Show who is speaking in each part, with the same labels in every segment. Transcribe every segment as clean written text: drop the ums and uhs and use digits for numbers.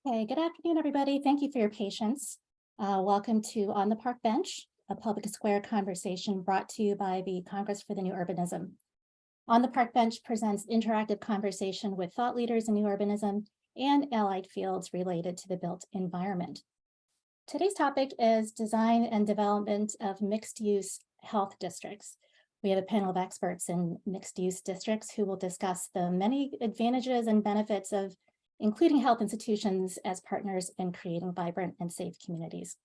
Speaker 1: Okay, good afternoon, everybody. Thank you for your patience. Welcome to On the Park Bench, a public square conversation brought to you by the Congress for the New Urbanism. On the Park Bench presents interactive conversation with thought leaders in new urbanism and allied fields related to the built environment. Today's topic is design and development of mixed-use health districts. We have a panel of experts in mixed-use districts who will discuss the many advantages and benefits of including health institutions as partners in creating vibrant and safe communities.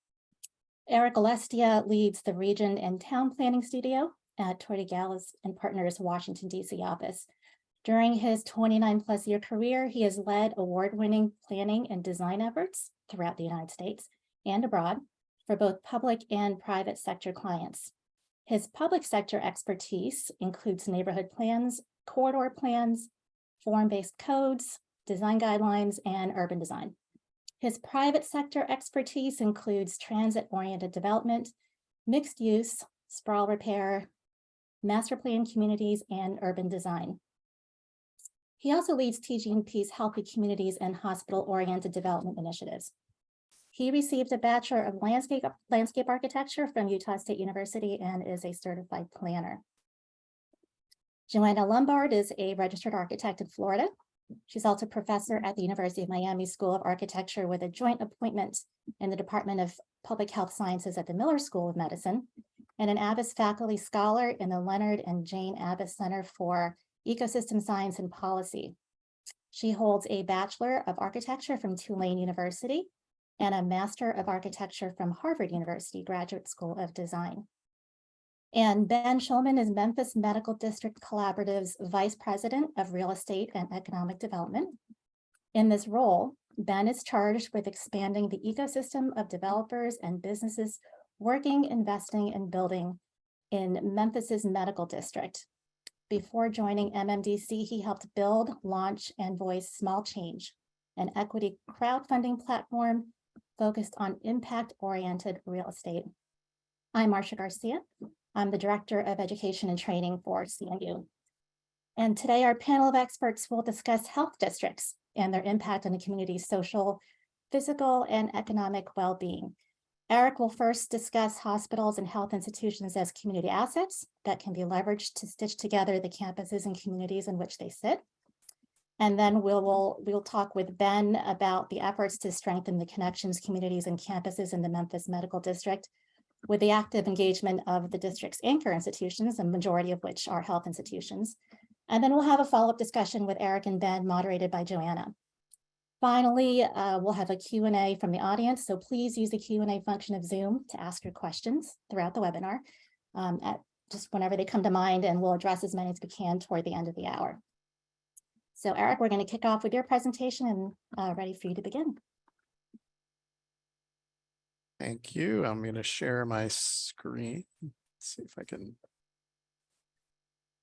Speaker 1: Erik Aulestia leads the region and town planning studio at Torti, Gallas and Partners Washington, D.C. office. During his 29+ year career, he has led award-winning planning and design efforts throughout the United States and abroad for both public and private sector clients. His public sector expertise includes neighborhood plans, corridor plans, form-based codes, design guidelines, and urban design. His private sector expertise includes transit-oriented development, mixed use, sprawl repair, master plan communities, and urban design. He also leads TG&P's Healthy Communities and Hospital-Oriented Development Initiatives. He received a Bachelor of Landscape Architecture from Utah State University and is a certified planner. Joanna Lombard is a registered architect in Florida. She's also professor at the University of Miami School of Architecture with a joint appointment in the Department of Public Health Sciences at the Miller School of Medicine, and an Abbas faculty scholar in the Leonard and Jane Abbas Center for Ecosystem Science and Policy. She holds a Bachelor of Architecture from Tulane University and a Master of Architecture from Harvard University Graduate School of Design. And Ben Schulman is Memphis Medical District Collaborative's Vice President of Real Estate and Economic Development. In this role, Ben is charged with expanding the ecosystem of developers and businesses working, investing, and building in Memphis's medical district. Before joining MMDC, he helped build, launch, and voice Small Change, an equity crowdfunding platform focused on impact-oriented real estate. I'm Marcia Garcia. I'm the Director of Education and Training for CNU. And today our panel of experts will discuss health districts and their impact on the community's social, physical, and economic well-being. Erik will first discuss hospitals and health institutions as community assets that can be leveraged to stitch together the campuses and communities in which they sit. And then we'll talk with Ben about the efforts to strengthen the connections, communities, and campuses in the Memphis Medical District, with the active engagement of the district's anchor institutions, a majority of which are health institutions. And then we'll have a follow-up discussion with Erik and Ben, moderated by Joanna. Finally, we'll have a Q&A from the audience, so please use the Q&A function of Zoom to ask your questions throughout the webinar, just whenever they come to mind, and we'll address as many as we can toward the end of the hour. So Erik, we're going to kick off with your presentation and ready for you to begin.
Speaker 2: Thank you. I'm going to share my screen. Let's see if I can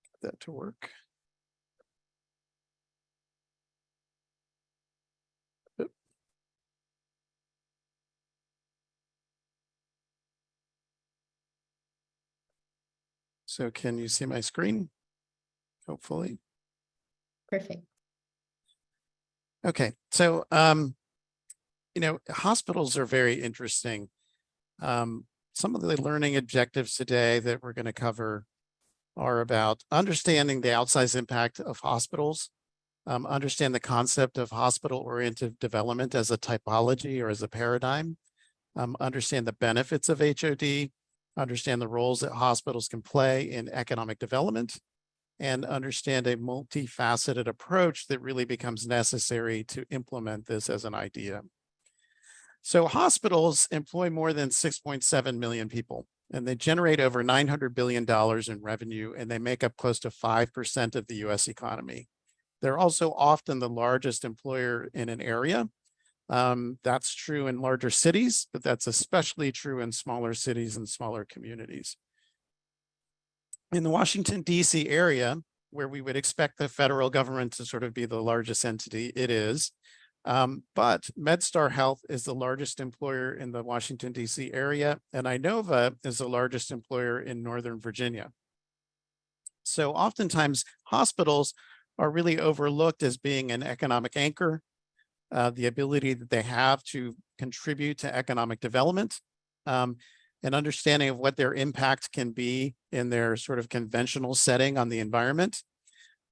Speaker 2: get that to work. Oop. So can you see my screen? Hopefully.
Speaker 3: Perfect.
Speaker 2: Okay, so hospitals are very interesting. Some of the learning objectives today that we're going to cover are about understanding the outsized impact of hospitals, understand the concept of hospital-oriented development as a typology or as a paradigm, understand the benefits of HOD, understand the roles that hospitals can play in economic development, and understand a multifaceted approach that really becomes necessary to implement this as an idea. So hospitals employ more than 6.7 million people, and they generate over $900 billion in revenue, and they make up close to 5% of the US economy. They're also often the largest employer in an area. That's true in larger cities, but that's especially true in smaller cities and smaller communities. In the Washington, D.C. area, where we would expect the federal government to sort of be the largest entity, it is. But MedStar Health is the largest employer in the Washington, D.C. area, and Inova is the largest employer in Northern Virginia. So oftentimes hospitals are really overlooked as being an economic anchor the ability that they have to contribute to economic development, an understanding of what their impact can be in their sort of conventional setting on the environment,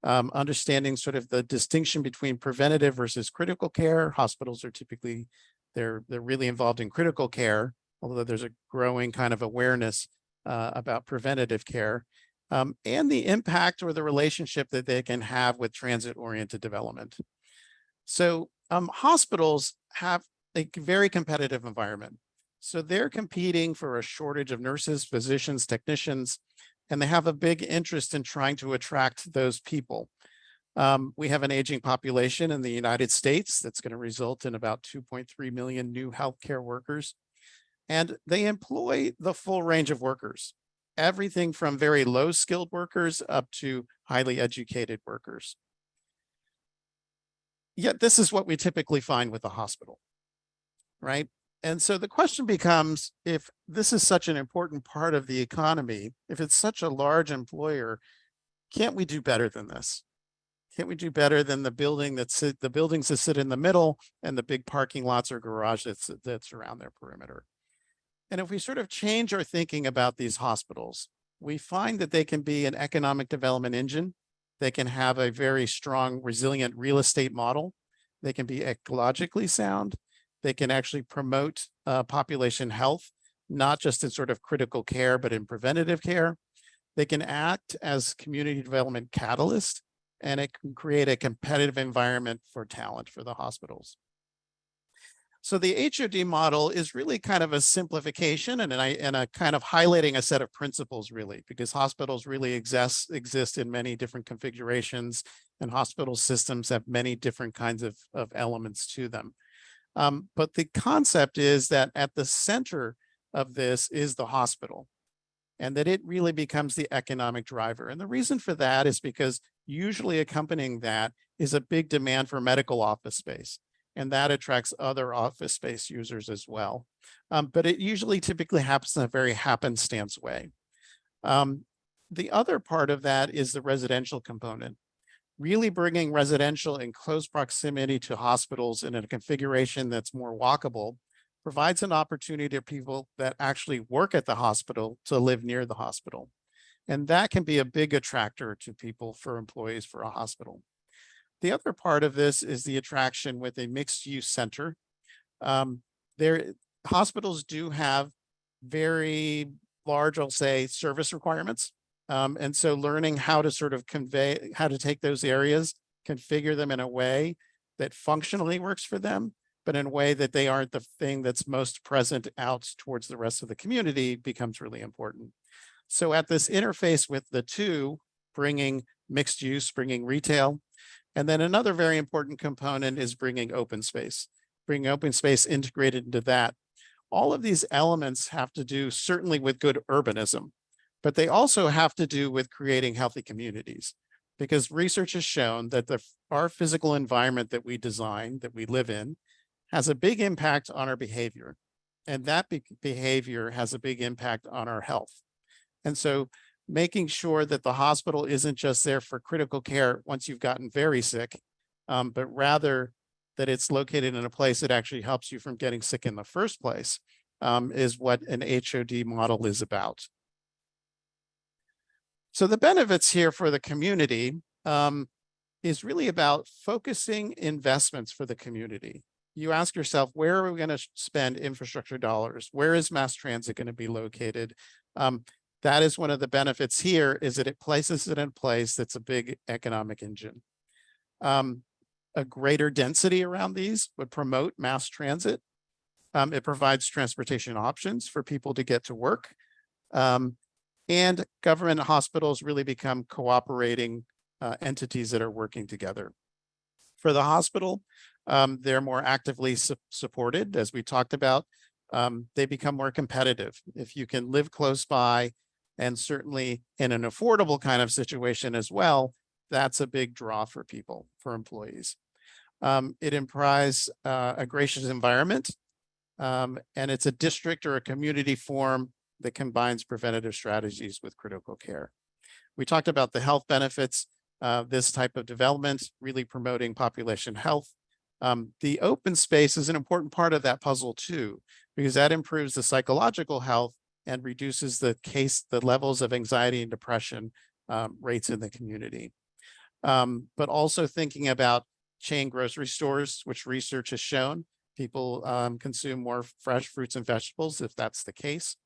Speaker 2: understanding sort of the distinction between preventative versus critical care. Hospitals are typically, they're really involved in critical care, although there's a growing kind of awareness about preventative care, and the impact or the relationship that they can have with transit-oriented development. So hospitals have a very competitive environment. So they're competing for a shortage of nurses, physicians, technicians, and they have a big interest in trying to attract those people. We have an aging population in the United States that's going to result in about 2.3 million new healthcare workers. And they employ the full range of workers, everything from very low skilled workers up to highly educated workers. Yet this is what we typically find with the hospital, right? And so the question becomes, if this is such an important part of the economy, if it's such a large employer, can't we do better than this? Can't we do better than the buildings that sit in the middle and the big parking lots or garages that surround their perimeter? And if we sort of change our thinking about these hospitals, we find that they can be an economic development engine. They can have a very strong, resilient real estate model. They can be ecologically sound. They can actually promote population health, not just in sort of critical care, but in preventative care. They can act as community development catalyst, and it can create a competitive environment for talent for the hospitals. So the HOD model is really kind of a simplification and a kind of highlighting a set of principles, really, because hospitals really exist in many different configurations, and hospital systems have many different kinds of elements to them. But the concept is that at the center of this is the hospital, and that it really becomes the economic driver. And the reason for that is because usually accompanying that is a big demand for medical office space, and that attracts other office space users as well. But it usually typically happens in a very happenstance way. The other part of that is the residential component. Really bringing residential in close proximity to hospitals in a configuration that's more walkable provides an opportunity to people that actually work at the hospital to live near the hospital. And that can be a big attractor to people, for employees for a hospital. The other part of this is the attraction with a mixed use center. Hospitals do have very large, I'll say, service requirements. And so learning how to sort of convey, how to take those areas, configure them in a way that functionally works for them, but in a way that they aren't the thing that's most present out towards the rest of the community, becomes really important. So at this interface with the two, bringing mixed use, bringing retail, and then another very important component is bringing open space integrated into that. All of these elements have to do certainly with good urbanism, but they also have to do with creating healthy communities, because research has shown that our physical environment that we design, that we live in, has a big impact on our behavior. And that behavior has a big impact on our health. And so making sure that the hospital isn't just there for critical care once you've gotten very sick, but rather that it's located in a place that actually helps you from getting sick in the first place, is what an HOD model is about. So the benefits here for the community is really about focusing investments for the community. You ask yourself, where are we going to spend infrastructure dollars? Where is mass transit going to be located? That is one of the benefits here, is that it places it in a place that's a big economic engine. A greater density around these would promote mass transit. It provides transportation options for people to get to work. And government hospitals really become cooperating entities that are working together. For the hospital, they're more actively supported, as we talked about. They become more competitive. If you can live close by, and certainly in an affordable kind of situation as well, that's a big draw for people, for employees. It implies a gracious environment, and it's a district or a community form that combines preventative strategies with critical care. We talked about the health benefits of this type of development, really promoting population health, The open space is an important part of that puzzle too, because that improves the psychological health and reduces the levels of anxiety and depression rates in the community. But also thinking about chain grocery stores, which research has shown people consume more fresh fruits and vegetables if that's the case.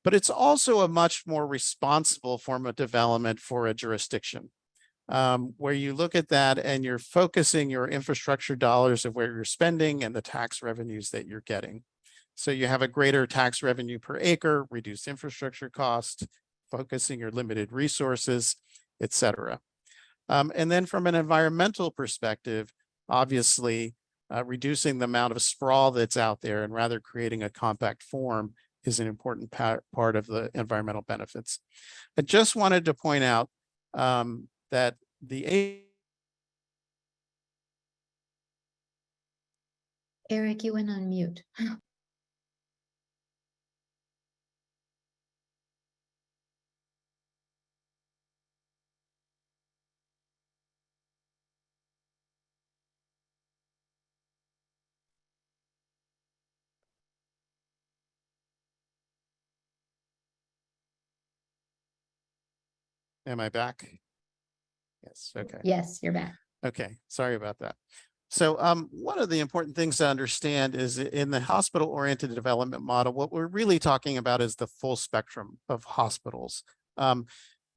Speaker 2: But it's also a much more responsible form of development for a jurisdiction, where you look at that and you're focusing your infrastructure dollars of where you're spending and the tax revenues that you're getting. So you have a greater tax revenue per acre, reduced infrastructure cost, focusing your limited resources, et cetera. And then from an environmental perspective, obviously, reducing the amount of sprawl that's out there and rather creating a compact form is an important part of the environmental benefits. I just wanted to point out that
Speaker 3: Erik, you went on mute.
Speaker 2: Am I back? Yes, okay.
Speaker 3: Yes, you're back.
Speaker 2: Okay, sorry about that. So one of the important things to understand is in the hospital-oriented development model, what we're really talking about is the full spectrum of hospitals.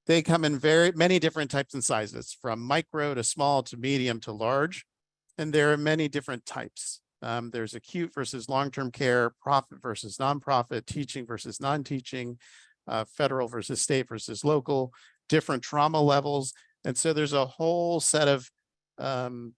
Speaker 2: They come in many different types and sizes, from micro to small to medium to large, and there are many different types. There's acute versus long-term care, profit versus nonprofit, teaching versus non-teaching, federal versus state versus local, different trauma levels. And so there's a whole set of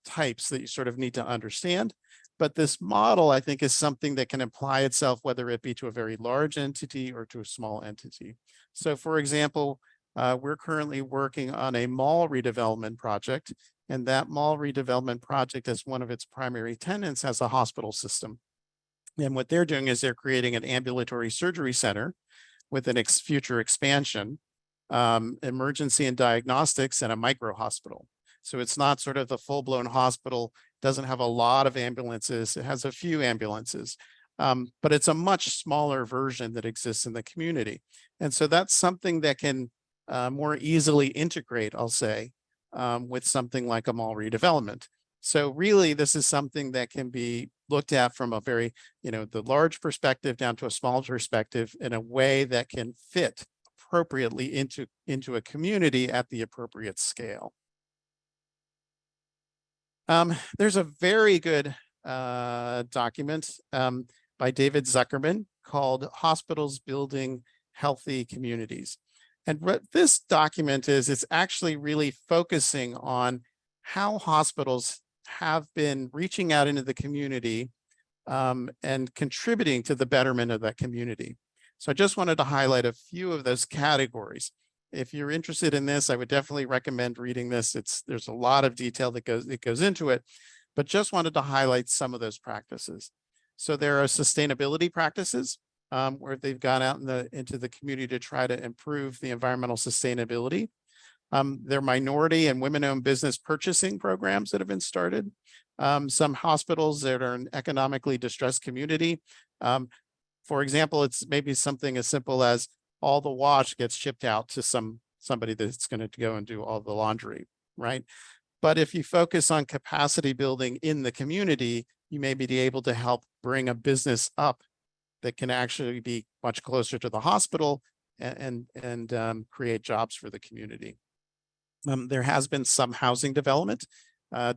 Speaker 2: types that you sort of need to understand. But this model, I think, is something that can apply itself, whether it be to a very large entity or to a small entity. So for example, we're currently working on a mall redevelopment project, and that mall redevelopment project, as one of its primary tenants, has a hospital system. And what they're doing is they're creating an ambulatory surgery center with an future expansion, emergency and diagnostics, and a micro hospital. So it's not sort of the full-blown hospital, doesn't have a lot of ambulances, it has a few ambulances, but it's a much smaller version that exists in the community. And so that's something that can more easily integrate, I'll say, with something like a mall redevelopment. So really, this is something that can be looked at from a very, the large perspective down to a small perspective in a way that can fit appropriately into a community at the appropriate scale. There's a very good document by David Zuckerman called Hospitals Building Healthy Communities. And what this document is, it's actually really focusing on how hospitals have been reaching out into the community and contributing to the betterment of that community. So I just wanted to highlight a few of those categories. If you're interested in this, I would definitely recommend reading this. There's a lot of detail that goes into it, but just wanted to highlight some of those practices. So there are sustainability practices where they've gone out into the community to try to improve the environmental sustainability. There are minority and women-owned business purchasing programs that have been started. Some hospitals that are an economically distressed community. For example, it's maybe something as simple as all the wash gets shipped out to somebody that's going to go and do all the laundry, right? But if you focus on capacity building in the community, you may be able to help bring a business up that can actually be much closer to the hospital and create jobs for the community. There has been some housing development,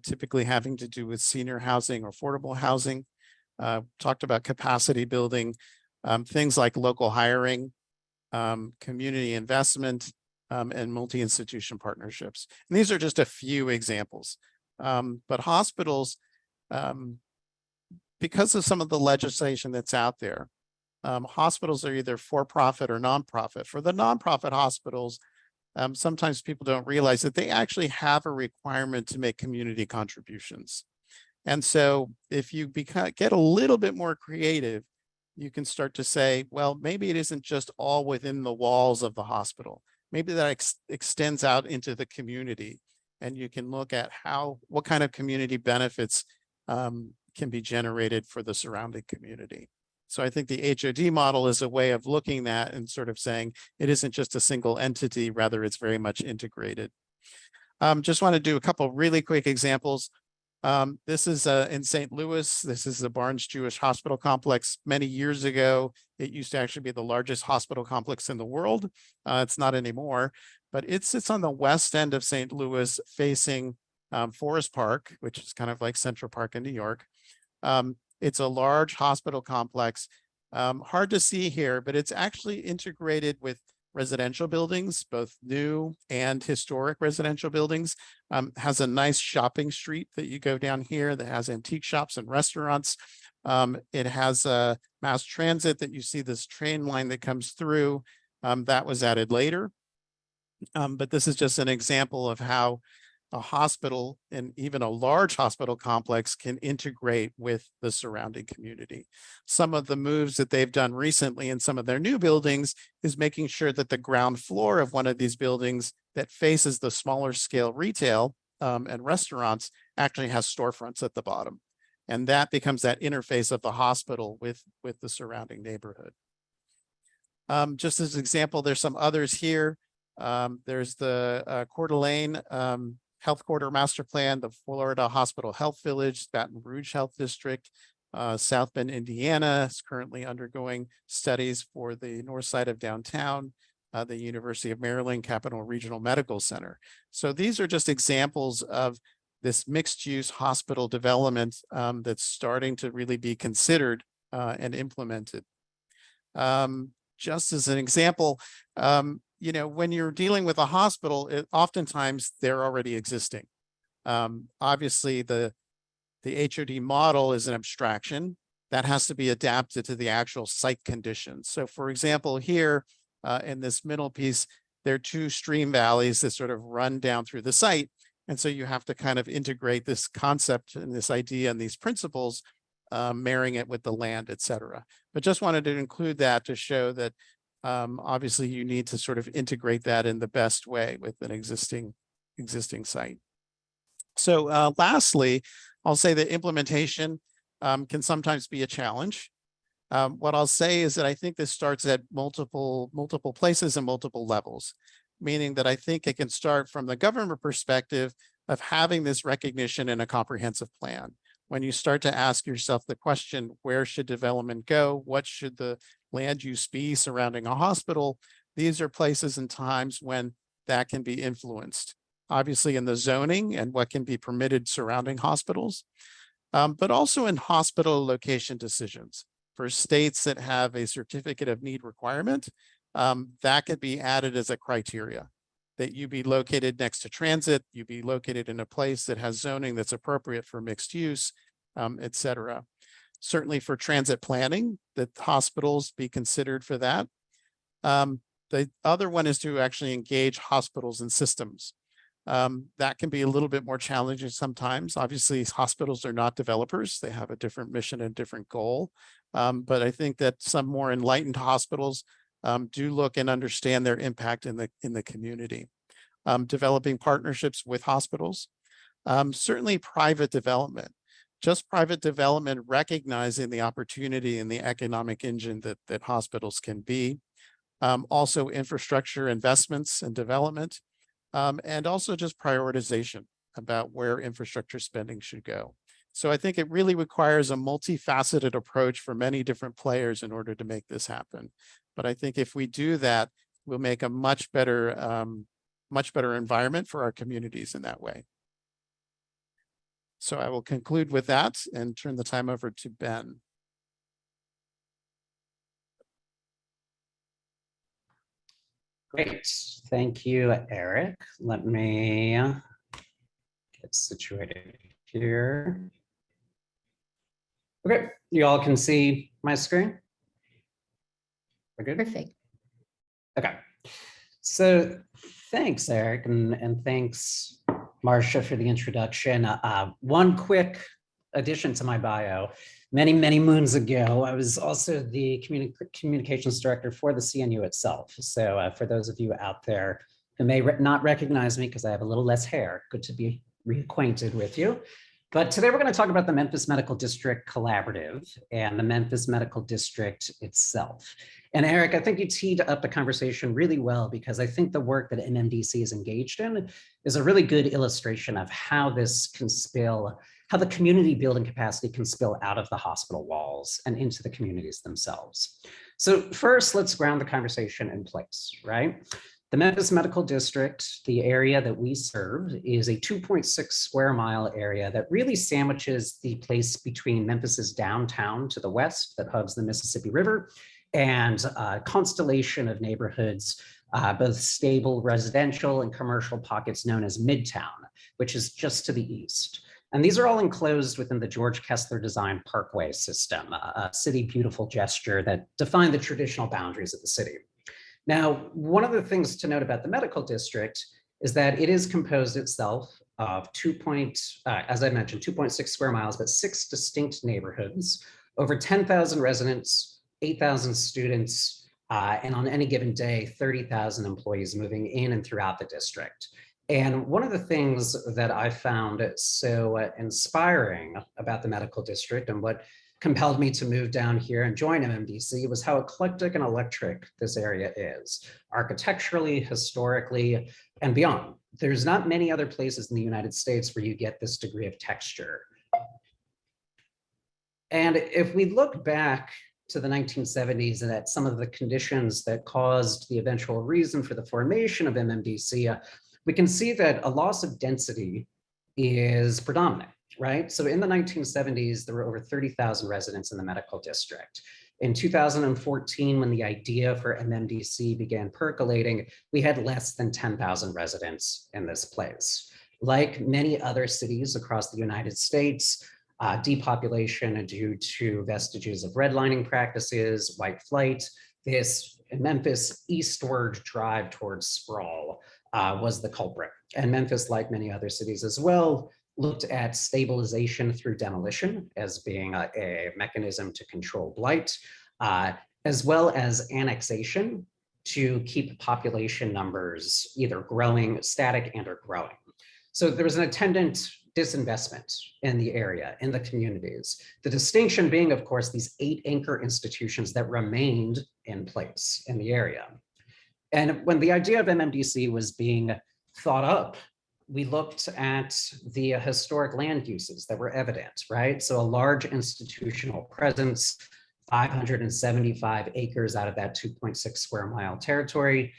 Speaker 2: typically having to do with senior housing or affordable housing. Talked about capacity building, things like local hiring, community investment, and multi-institution partnerships. And these are just a few examples. But hospitals, because of some of the legislation that's out there, hospitals are either for-profit or nonprofit. For the nonprofit hospitals, sometimes people don't realize that they actually have a requirement to make community contributions. And so if you get a little bit more creative, you can start to say, well, maybe it isn't just all within the walls of the hospital. Maybe that extends out into the community, and you can look at what kind of community benefits can be generated for the surrounding community. So I think the HOD model is a way of looking at and sort of saying it isn't just a single entity, rather it's very much integrated. Just want to do a couple really quick examples. This is in St. Louis. This is the Barnes Jewish Hospital Complex. Many years ago, it used to actually be the largest hospital complex in the world. It's not anymore, but it sits on the west end of St. Louis facing Forest Park, which is kind of like Central Park in New York. It's a large hospital complex. Hard to see here, but it's actually integrated with residential buildings, both new and historic residential buildings. Has a nice shopping street that you go down here that has antique shops and restaurants. It has a mass transit that you see this train line that comes through. That was added later. But this is just an example of how a hospital and even a large hospital complex can integrate with the surrounding community. Some of the moves that they've done recently in some of their new buildings is making sure that the ground floor of one of these buildings that faces the smaller scale retail and restaurants actually has storefronts at the bottom. And that becomes that interface of the hospital with the surrounding neighborhood. Just as an example, there's some others here. There's the Coeur d'Alene Health Corridor Master Plan, the Florida Hospital Health Village, Baton Rouge Health District, South Bend, Indiana is currently undergoing studies for the north side of downtown, the University of Maryland Capital Regional Medical Center. So these are just examples of this mixed use hospital development that's starting to really be considered and implemented. Just as an example, you know, when you're dealing with a hospital, oftentimes they're already existing. Obviously, the HOD model is an abstraction that has to be adapted to the actual site conditions. So for example, here in this middle piece, there are two stream valleys that sort of run down through the site. And so you have to kind of integrate this concept and this idea and these principles, marrying it with the land, et cetera. But just wanted to include that to show that obviously you need to sort of integrate that in the best way with an existing site. So lastly, I'll say that implementation can sometimes be a challenge. What I'll say is that I think this starts at multiple places and multiple levels, meaning that I think it can start from the government perspective of having this recognition in a comprehensive plan. When you start to ask yourself the question, where should development go? What should the land use be surrounding a hospital? These are places and times when that can be influenced. Obviously in the zoning and what can be permitted surrounding hospitals, but also in hospital location decisions. For states that have a certificate of need requirement, that could be added as a criteria. That you be located next to transit, you be located in a place that has zoning that's appropriate for mixed use, et cetera. Certainly for transit planning, that hospitals be considered for that. The other one is to actually engage hospitals and systems. That can be a little bit more challenging sometimes. Obviously, hospitals are not developers. They have a different mission and different goal. But I think that some more enlightened hospitals do look and understand their impact in the community. Developing partnerships with hospitals. Certainly private development. Just private development, recognizing the opportunity and the economic engine that hospitals can be. Also infrastructure investments and development. And also just prioritization about where infrastructure spending should go. So I think it really requires a multifaceted approach for many different players in order to make this happen. But I think if we do that, we'll make a much better environment for our communities in that way. So I will conclude with that and turn the time over to Ben.
Speaker 4: Great. Thank you, Erik. Let me get situated here. Okay, you all can see my screen? We're good?
Speaker 3: Perfect.
Speaker 4: Okay. So thanks, Erik, and thanks, Marcia, for the introduction. One quick addition to my bio. Many moons ago, I was also the communications director for the CNU itself. So for those of you out there who may not recognize me because I have a little less hair, good to be reacquainted with you. But today we're going to talk about the Memphis Medical District Collaborative and the Memphis Medical District itself. And Erik, I think you teed up the conversation really well, because I think the work that MMDC is engaged in is a really good illustration of how this can spill, how the community building capacity can spill out of the hospital walls and into the communities themselves. So first, let's ground the conversation in place, right? The Memphis Medical District, the area that we serve, is a 2.6 square mile area that really sandwiches the place between Memphis's downtown to the west that hugs the Mississippi River and a constellation of neighborhoods, both stable residential and commercial pockets known as Midtown, which is just to the east. And these are all enclosed within the George Kessler designed parkway system, a city beautiful gesture that defined the traditional boundaries of the city. Now, one of the things to note about the medical district is that it is composed itself of as I mentioned, 2.6 square miles, but 6 distinct neighborhoods, over 10,000 residents, 8,000 students, and on any given day, 30,000 employees moving in and throughout the district. And one of the things that I found so inspiring about the medical district, and what compelled me to move down here and join MMDC, was how eclectic and electric this area is, architecturally, historically, and beyond. There's not many other places in the United States where you get this degree of texture. And if we look back to the 1970s and at some of the conditions that caused the eventual reason for the formation of MMDC, we can see that a loss of density is predominant. Right? So in the 1970s, there were over 30,000 residents in the medical district. In 2014, when the idea for MMDC began percolating, we had less than 10,000 residents in this place. Like many other cities across the United States, depopulation due to vestiges of redlining practices, white flight, this in Memphis eastward drive towards sprawl was the culprit. And Memphis, like many other cities as well, looked at stabilization through demolition as being a mechanism to control blight, as well as annexation to keep population numbers either growing, static, and or growing. So there was an attendant disinvestment in the area, in the communities. The distinction being, of course, these 8 anchor institutions that remained in place in the area. And when the idea of MMDC was being thought up, we looked at the historic land uses that were evident, right? So a large institutional presence, 575 acres out of that 2.6 square mile territory,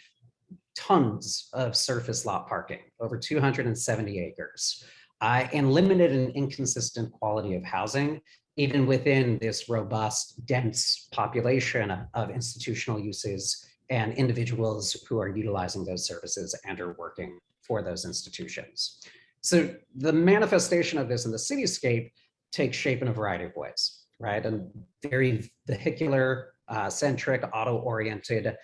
Speaker 4: tons of surface lot parking, over 270 acres, and limited and inconsistent quality of housing, even within this robust, dense population of institutional uses and individuals who are utilizing those services and are working for those institutions. So the manifestation of this in the cityscape takes shape in a variety of ways, right? And very vehicular, centric, auto-oriented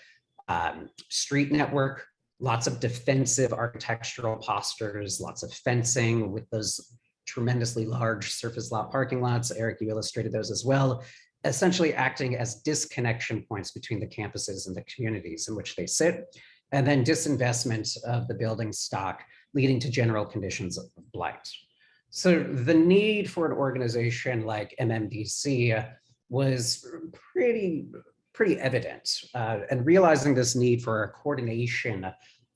Speaker 4: street network, lots of defensive architectural postures, lots of fencing with those tremendously large surface lot parking lots. Erik, you illustrated those as well, essentially acting as disconnection points between the campuses and the communities in which they sit. And then disinvestment of the building stock, leading to general conditions of blight. So the need for an organization like MMDC was pretty evident. And realizing this need for a coordination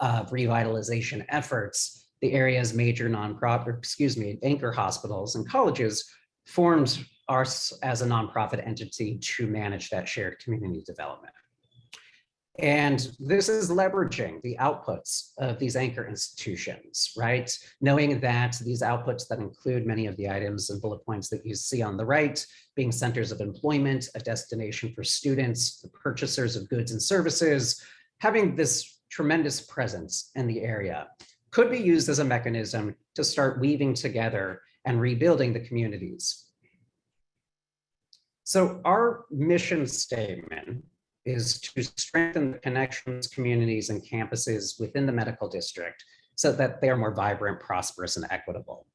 Speaker 4: of revitalization efforts, the area's major anchor hospitals and colleges formed us as a nonprofit entity to manage that shared community development. And this is leveraging the outputs of these anchor institutions, right? Knowing that these outputs that include many of the items and bullet points that you see on the right, being centers of employment, a destination for students, the purchasers of goods and services, having this tremendous presence in the area could be used as a mechanism to start weaving together and rebuilding the communities. So our mission statement is to strengthen the connections, communities, and campuses within the medical district so that they are more vibrant, prosperous, and equitable.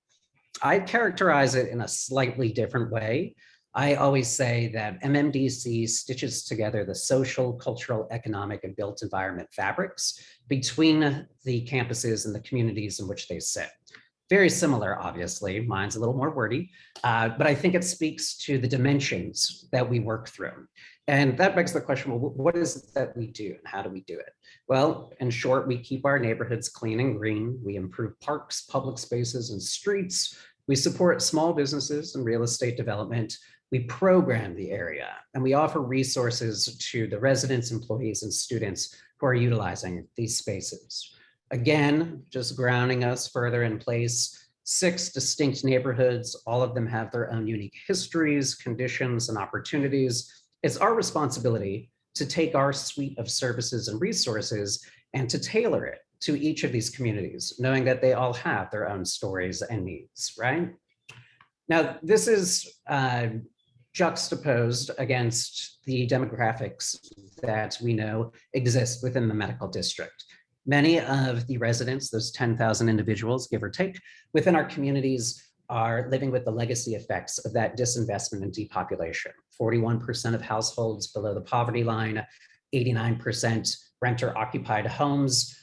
Speaker 4: I characterize it in a slightly different way. I always say that MMDC stitches together the social, cultural, economic, and built environment fabrics between the campuses and the communities in which they sit. Very similar, obviously. Mine's a little more wordy, but I think it speaks to the dimensions that we work through. And that begs the question, well, what is it that we do and how do we do it? Well, in short, we keep our neighborhoods clean and green. We improve parks, public spaces, and streets. We support small businesses and real estate development. We program the area, and we offer resources to the residents, employees, and students who are utilizing these spaces. Again, just grounding us further in place, 6 distinct neighborhoods, all of them have their own unique histories, conditions, and opportunities. It's our responsibility to take our suite of services and resources and to tailor it to each of these communities, knowing that they all have their own stories and needs, right? Now, this is juxtaposed against the demographics that we know exist within the medical district. Many of the residents, those 10,000 individuals, give or take, within our communities are living with the legacy effects of that disinvestment and depopulation. 41% of households below the poverty line, 89% renter occupied homes,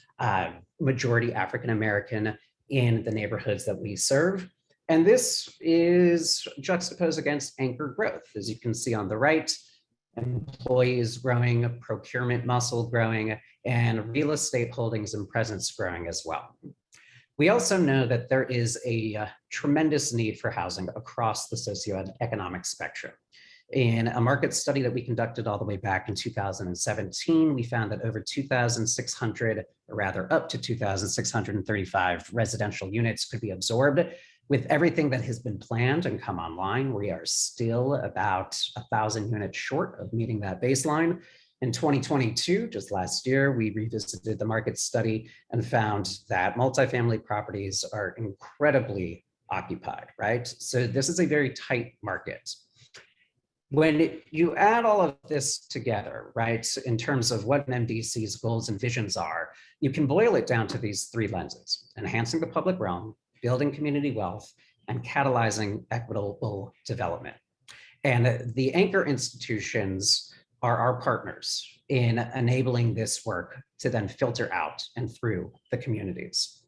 Speaker 4: majority African-American in the neighborhoods that we serve. And this is juxtaposed against anchor growth. As you can see on the right, employees growing, procurement muscle growing, and real estate holdings and presence growing as well. We also know that there is a tremendous need for housing across the socioeconomic spectrum. In a market study that we conducted all the way back in 2017, we found that over 2,600, or rather up to 2,635 residential units could be absorbed. With everything that has been planned and come online, we are still about 1,000 units short of meeting that baseline. In 2022, just last year, we revisited the market study and found that multifamily properties are incredibly occupied, right? So this is a very tight market. When you add all of this together, right, in terms of what an MDC's goals and visions are, you can boil it down to these 3 lenses: enhancing the public realm, building community wealth, and catalyzing equitable development. And the anchor institutions are our partners in enabling this work to then filter out and through the communities.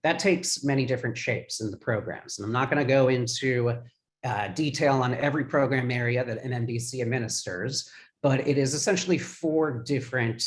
Speaker 4: That takes many different shapes in the programs. And I'm not going to go into detail on every program area that an MDC administers, but it is essentially 4 different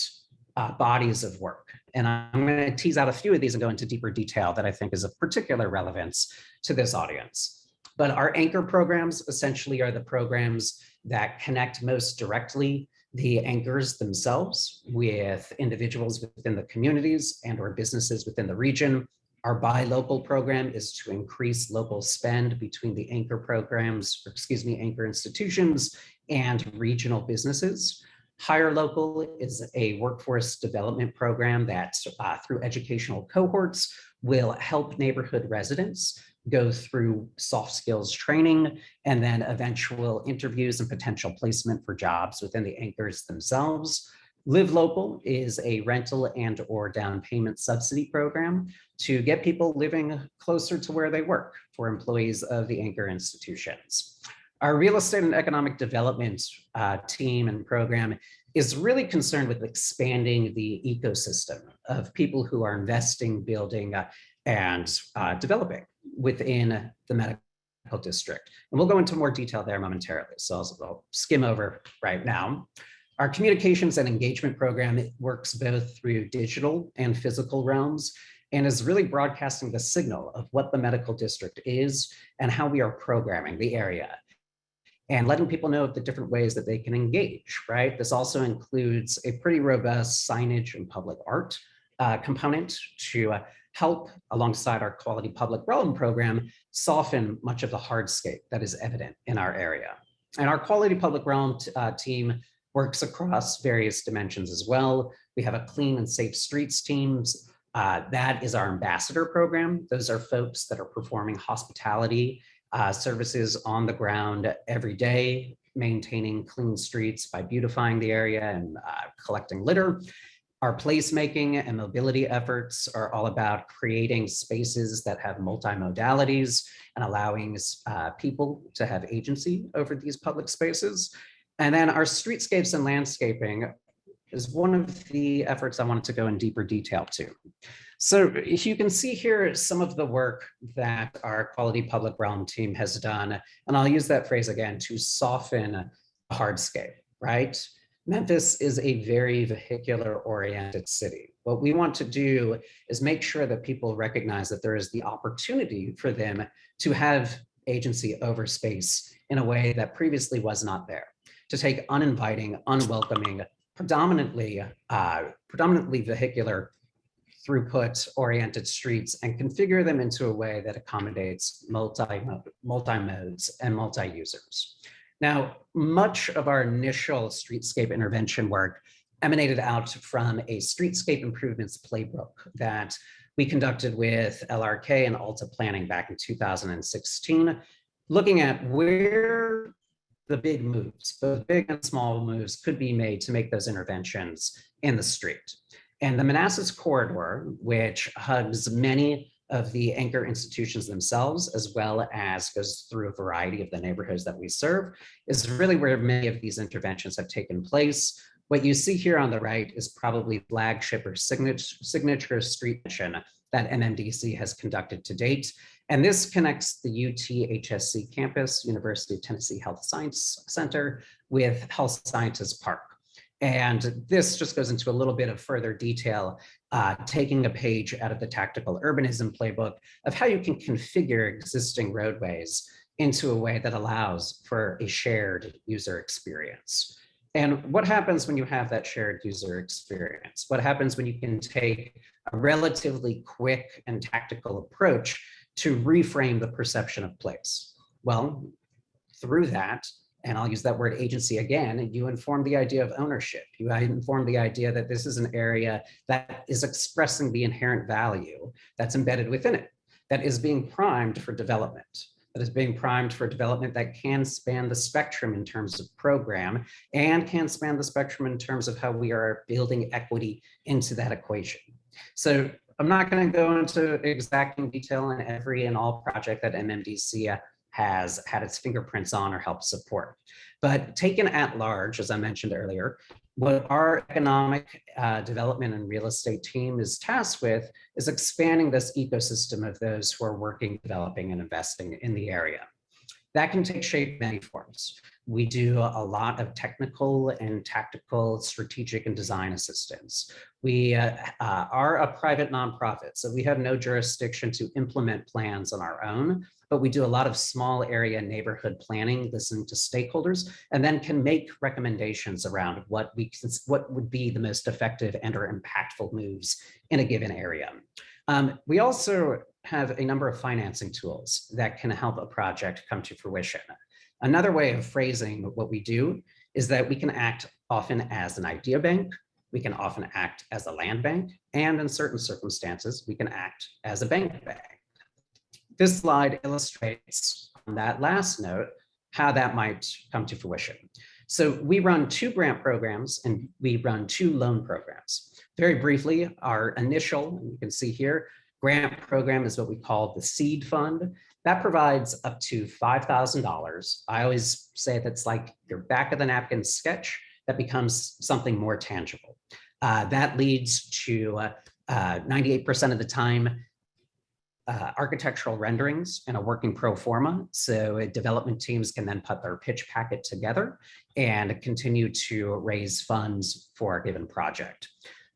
Speaker 4: bodies of work. And I'm going to tease out a few of these and go into deeper detail that I think is of particular relevance to this audience. But our anchor programs essentially are the programs that connect most directly the anchors themselves with individuals within the communities and or businesses within the region. Our buy local program is to increase local spend between the anchor programs, or excuse me, anchor institutions and regional businesses. Hire Local is a workforce development program that through educational cohorts will help neighborhood residents go through soft skills training and then eventual interviews and potential placement for jobs within the anchors themselves. Live Local is a rental and or down payment subsidy program to get people living closer to where they work for employees of the anchor institutions. Our real estate and economic development team and program is really concerned with expanding the ecosystem of people who are investing, building, and developing within the medical district. And we'll go into more detail there momentarily, so I'll skim over right now. Our communications and engagement program works both through digital and physical realms and is really broadcasting the signal of what the medical district is and how we are programming the area and letting people know of the different ways that they can engage, right? This also includes a pretty robust signage and public art component to help, alongside our quality public realm program, soften much of the hardscape that is evident in our area. And our quality public realm team works across various dimensions as well. We have a clean and safe streets teams. That is our ambassador program. Those are folks that are performing hospitality services on the ground every day, maintaining clean streets by beautifying the area and collecting litter. Our placemaking and mobility efforts are all about creating spaces that have multimodalities and allowing people to have agency over these public spaces. And then our streetscapes and landscaping is one of the efforts I wanted to go in deeper detail to. So you can see here some of the work that our quality public realm team has done, and I'll use that phrase again, to soften a hardscape, right? Memphis is a very vehicular oriented city. What we want to do is make sure that people recognize that there is the opportunity for them to have agency over space in a way that previously was not there, to take uninviting, unwelcoming, predominantly vehicular throughput oriented streets and configure them into a way that accommodates multi-modes and multi-users. Now, much of our initial streetscape intervention work emanated out from a streetscape improvements playbook that we conducted with LRK and Alta Planning back in 2016, looking at where the big moves, both big and small moves, could be made to make those interventions in the street. And the Manassas corridor, which hugs many of the anchor institutions themselves, as well as goes through a variety of the neighborhoods that we serve, is really where many of these interventions have taken place. What you see here on the right is probably flagship or signature street mission that MMDC has conducted to date. And this connects the UT-HSC campus, University of Tennessee Health Science Center, with Health Sciences Park. And this just goes into a little bit of further detail, taking a page out of the tactical urbanism playbook of how you can configure existing roadways into a way that allows for a shared user experience. And what happens when you have that shared user experience? What happens when you can take a relatively quick and tactical approach to reframe the perception of place? Well, through that, and I'll use that word agency again, you inform the idea of ownership. You inform the idea that this is an area that is expressing the inherent value that's embedded within it, that is being primed for development, that can span the spectrum in terms of program and can span the spectrum in terms of how we are building equity into that equation. So I'm not going to go into exacting detail on every and all project that MMDC has had its fingerprints on or helped support. But taken at large, as I mentioned earlier, what our economic development and real estate team is tasked with is expanding this ecosystem of those who are working, developing, and investing in the area. That can take shape in many forms. We do a lot of technical and tactical, strategic and design assistance. We are a private nonprofit, so we have no jurisdiction to implement plans on our own, but we do a lot of small area neighborhood planning, listening to stakeholders, and then can make recommendations around what would be the most effective and or impactful moves in a given area. We also have a number of financing tools that can help a project come to fruition. Another way of phrasing what we do is that we can act often as an idea bank, we can often act as a land bank, and in certain circumstances, we can act as a bank. This slide illustrates on that last note how that might come to fruition. So we run 2 grant programs and we run 2 loan programs. Very briefly, our initial, and you can see here, grant program is what we call the seed fund. That provides up to $5,000. I always say that's like your back of the napkin sketch that becomes something more tangible. That leads to 98% of the time architectural renderings and a working pro forma. So development teams can then put their pitch packet together and continue to raise funds for a given project.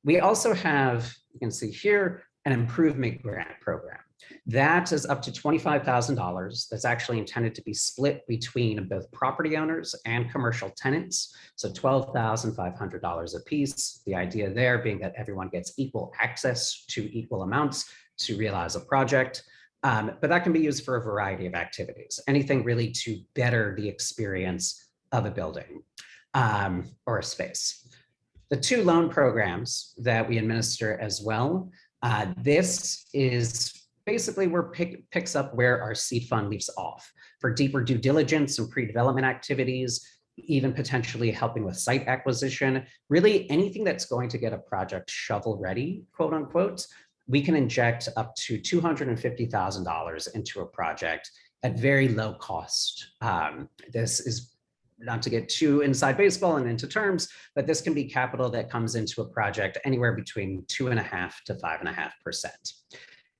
Speaker 4: We also have, you can see here, an improvement grant program. That is up to $25,000. That's actually intended to be split between both property owners and commercial tenants. So $12,500 a piece. The idea there being that everyone gets equal access to equal amounts to realize a project. But that can be used for a variety of activities, anything really to better the experience of a building or a space. The 2 loan programs that we administer as well, this is basically where picks up where our seed fund leaves off for deeper due diligence and pre-development activities, even potentially helping with site acquisition, really anything that's going to get a project shovel ready, quote unquote. We can inject up to $250,000 into a project at very low cost. This is not to get too inside baseball and into terms, but this can be capital that comes into a project anywhere between 2.5% to 5.5%.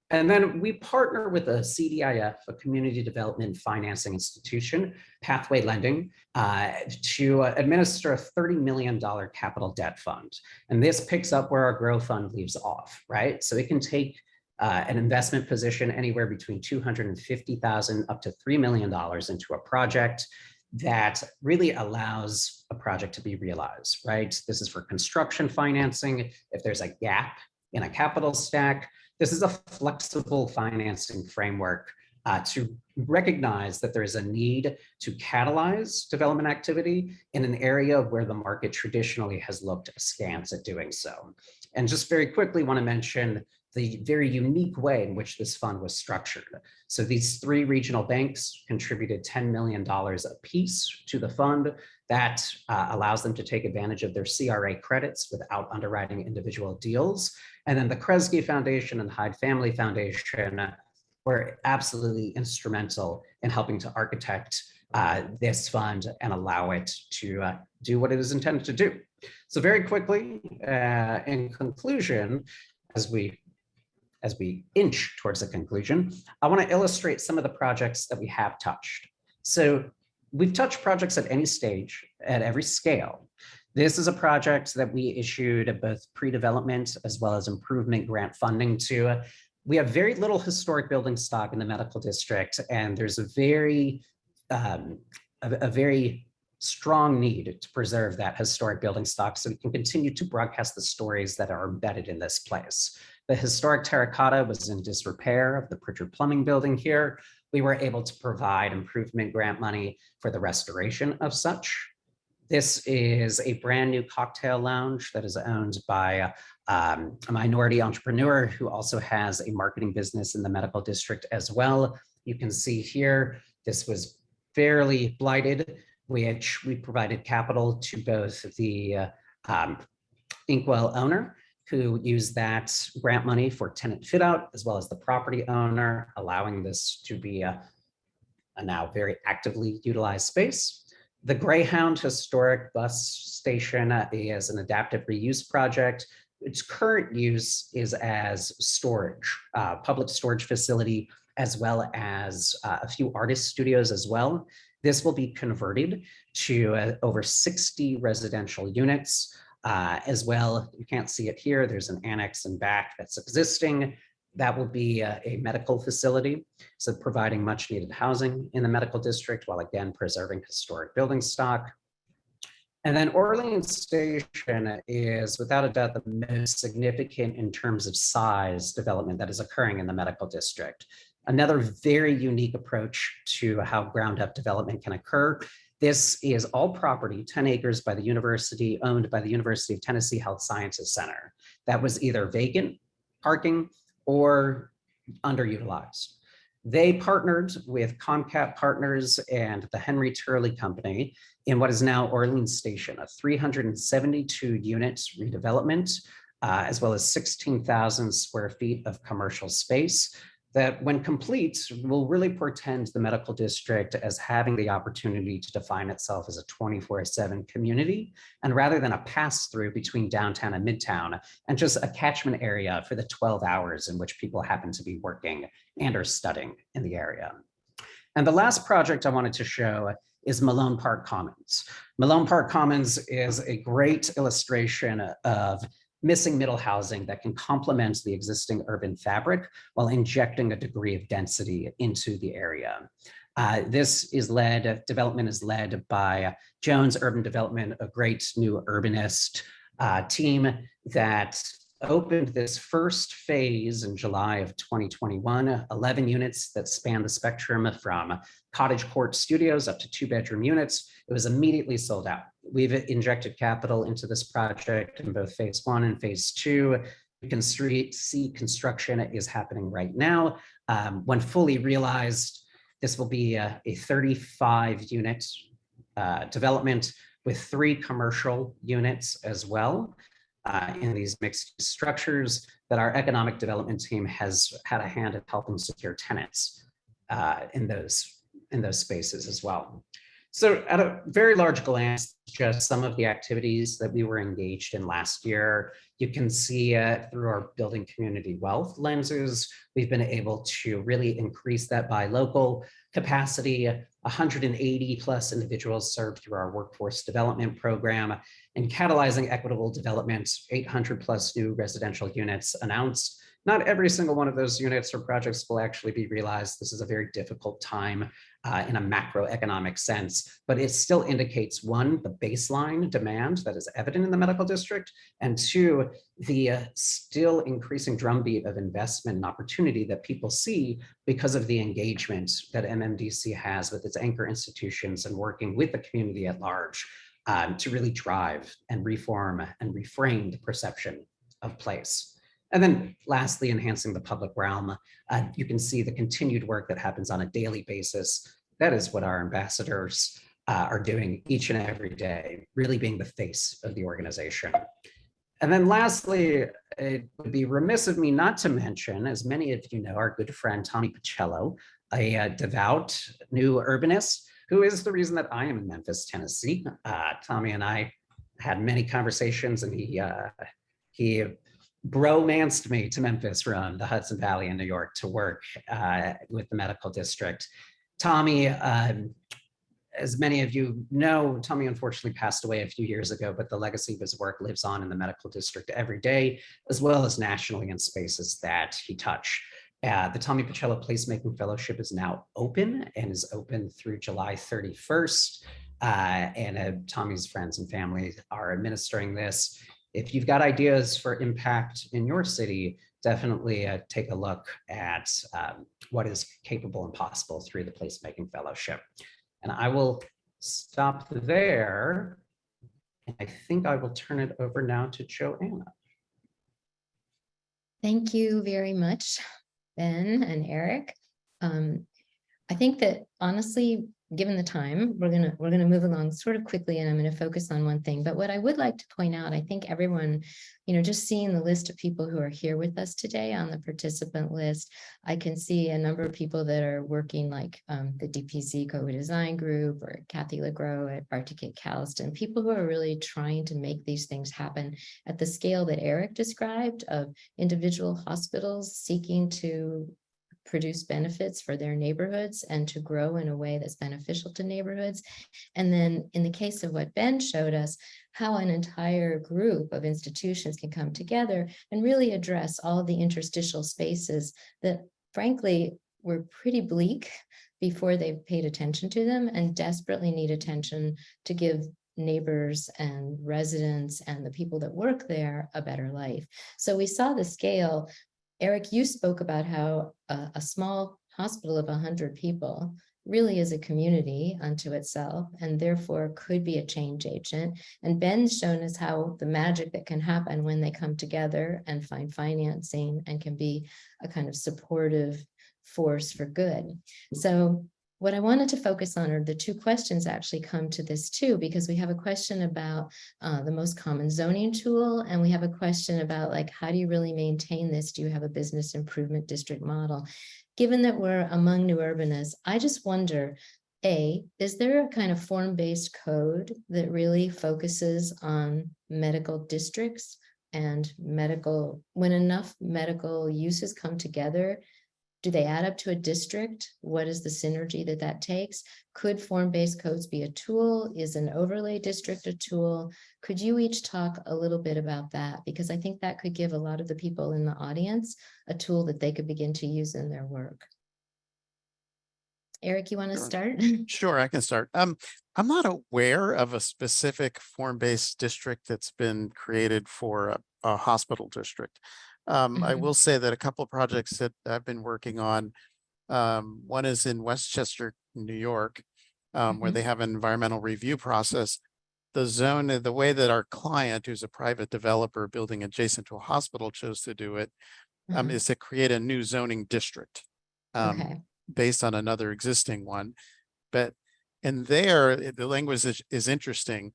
Speaker 4: And then we partner with a CDIF, a community development financing institution, Pathway Lending, to administer a $30 million capital debt fund. And this picks up where our Grow Fund leaves off, right? So it can take an investment position anywhere between $250,000 up to $3 million into a project that really allows a project to be realized, right? This is for construction financing. If there's a gap in a capital stack, this is a flexible financing framework to recognize that there is a need to catalyze development activity in an area where the market traditionally has looked askance at doing so. And just very quickly want to mention the very unique way in which this fund was structured. So these 3 regional banks contributed $10 million apiece to the fund. That allows them to take advantage of their CRA credits without underwriting individual deals. And then the Kresge Foundation and Hyde Family Foundation were absolutely instrumental in helping to architect this fund and allow it to do what it is intended to do. So very quickly, in conclusion, as we inch towards a conclusion, I want to illustrate some of the projects that we have touched. So we've touched projects at any stage, at every scale. This is a project that we issued both pre-development as well as improvement grant funding to. We have very little historic building stock in the medical district, and there's a very strong need to preserve that historic building stock so we can continue to broadcast the stories that are embedded in this place. The historic terracotta was in disrepair of the Pritchard Plumbing building here. We were able to provide improvement grant money for the restoration of such. This is a brand new cocktail lounge that is owned by a minority entrepreneur who also has a marketing business in the medical district as well. You can see here, this was fairly blighted, which we provided capital to both the Inkwell owner, who used that grant money for tenant fit out, as well as the property owner, allowing this to be a now very actively utilized space. The Greyhound Historic Bus Station is an adaptive reuse project. Its current use is as storage, public storage facility, as well as a few artist studios as well. This will be converted to over 60 residential units. As well, you can't see it here, there's an annex in back that's existing. That will be a medical facility, so providing much needed housing in the medical district while again preserving historic building stock. And then Orleans Station is without a doubt the most significant in terms of size development that is occurring in the medical district. Another very unique approach to how ground up development can occur. This is all property, 10 acres by the university, owned by the University of Tennessee Health Sciences Center. That was either vacant, parking, or underutilized. They partnered with Comcap Partners and the Henry Turley Company in what is now Orleans Station, a 372 units redevelopment, as well as 16,000 square feet of commercial space that when complete will really portend the medical district as having the opportunity to define itself as a 24/7 community, and rather than a pass through between downtown and midtown, and just a catchment area for the 12 hours in which people happen to be working and or studying in the area. And the last project I wanted to show is Malone Park Commons. Malone Park Commons is a great illustration of missing middle housing that can complement the existing urban fabric while injecting a degree of density into the area. Development is led by Jones Urban Development, a great new urbanist team that opened this first phase in July of 2021, 11 units that span the spectrum from cottage court studios up to 2-bedroom units. It was immediately sold out. We've injected capital into this project in both phase 1 and phase 2. You can see construction is happening right now. When fully realized, this will be a 35-unit development with 3 commercial units as well. In these mixed structures that our economic development team has had a hand in helping secure tenants in those spaces as well. So at a very large glance, just some of the activities that we were engaged in last year, you can see through our building community wealth lenses, we've been able to really increase that by local capacity. 180 plus individuals served through our workforce development program, and catalyzing equitable development, 800 plus new residential units announced. Not every single one of those units or projects will actually be realized. This is a very difficult time in a macroeconomic sense, but it still indicates, one, the baseline demand that is evident in the medical district, and two, the still increasing drumbeat of investment and opportunity that people see because of the engagement that MMDC has with its anchor institutions and working with the community at large to really drive and reform and reframe the perception of place. And then lastly, enhancing the public realm. You can see the continued work that happens on a daily basis. That is what our ambassadors are doing each and every day, really being the face of the organization. And then lastly, it would be remiss of me not to mention, as many of you know, our good friend Tommy Pacello, a devout new urbanist, who is the reason that I am in Memphis, Tennessee. Tommy and I had many conversations, and he bromanced me to Memphis from the Hudson Valley in New York to work with the medical district. Tommy, as many of you know, Tommy unfortunately passed away a few years ago, but the legacy of his work lives on in the medical district every day, as well as nationally in spaces that he touched. The Tommy Pacello Placemaking Fellowship is now open and is open through July 31st. Tommy's friends and family are administering this. If you've got ideas for impact in your city, definitely take a look at what is capable and possible through the Placemaking Fellowship. And I will stop there. And I think I will turn it over now to Joanna.
Speaker 3: Thank you very much, Ben and Erik. I think that honestly, given the time, we're gonna move along sort of quickly, and I'm gonna focus on one thing. But what I would like to point out, I think everyone, just seeing the list of people who are here with us today on the participant list, I can see a number of people that are working like the DPZ co-design group or Kathy LeGros at Arctic Calliston, people who are really trying to make these things happen at the scale that Erik described of individual hospitals seeking to produce benefits for their neighborhoods and to grow in a way that's beneficial to neighborhoods. And then in the case of what Ben showed us, how an entire group of institutions can come together and really address all the interstitial spaces that frankly were pretty bleak before they paid attention to them and desperately need attention to give neighbors and residents and the people that work there a better life. So we saw the scale. Erik, you spoke about how a small hospital of 100 people really is a community unto itself and therefore could be a change agent. And Ben's shown us how the magic that can happen when they come together and find financing and can be a kind of supportive force for good. So what I wanted to focus on are the two questions actually come to this too, because we have a question about the most common zoning tool, and we have a question about like, how do you really maintain this? Do you have a business improvement district model? Given that we're among new urbanists, I just wonder, A, is there a kind of form-based code that really focuses on medical districts and when enough medical uses come together, do they add up to a district? What is the synergy that takes? Could form-based codes be a tool? Is an overlay district a tool? Could you each talk a little bit about that? Because I think that could give a lot of the people in the audience a tool that they could begin to use in their work. Erik, you want to start?
Speaker 2: Sure, I can start. I'm not aware of a specific form-based district that's been created for a hospital district. I will say that a couple of projects that I've been working on, one is in Westchester, New York, where they have an environmental review process. The way that our client, who's a private developer building adjacent to a hospital, chose to do it, is to create a new zoning district based on another existing one. But in there, the language is interesting.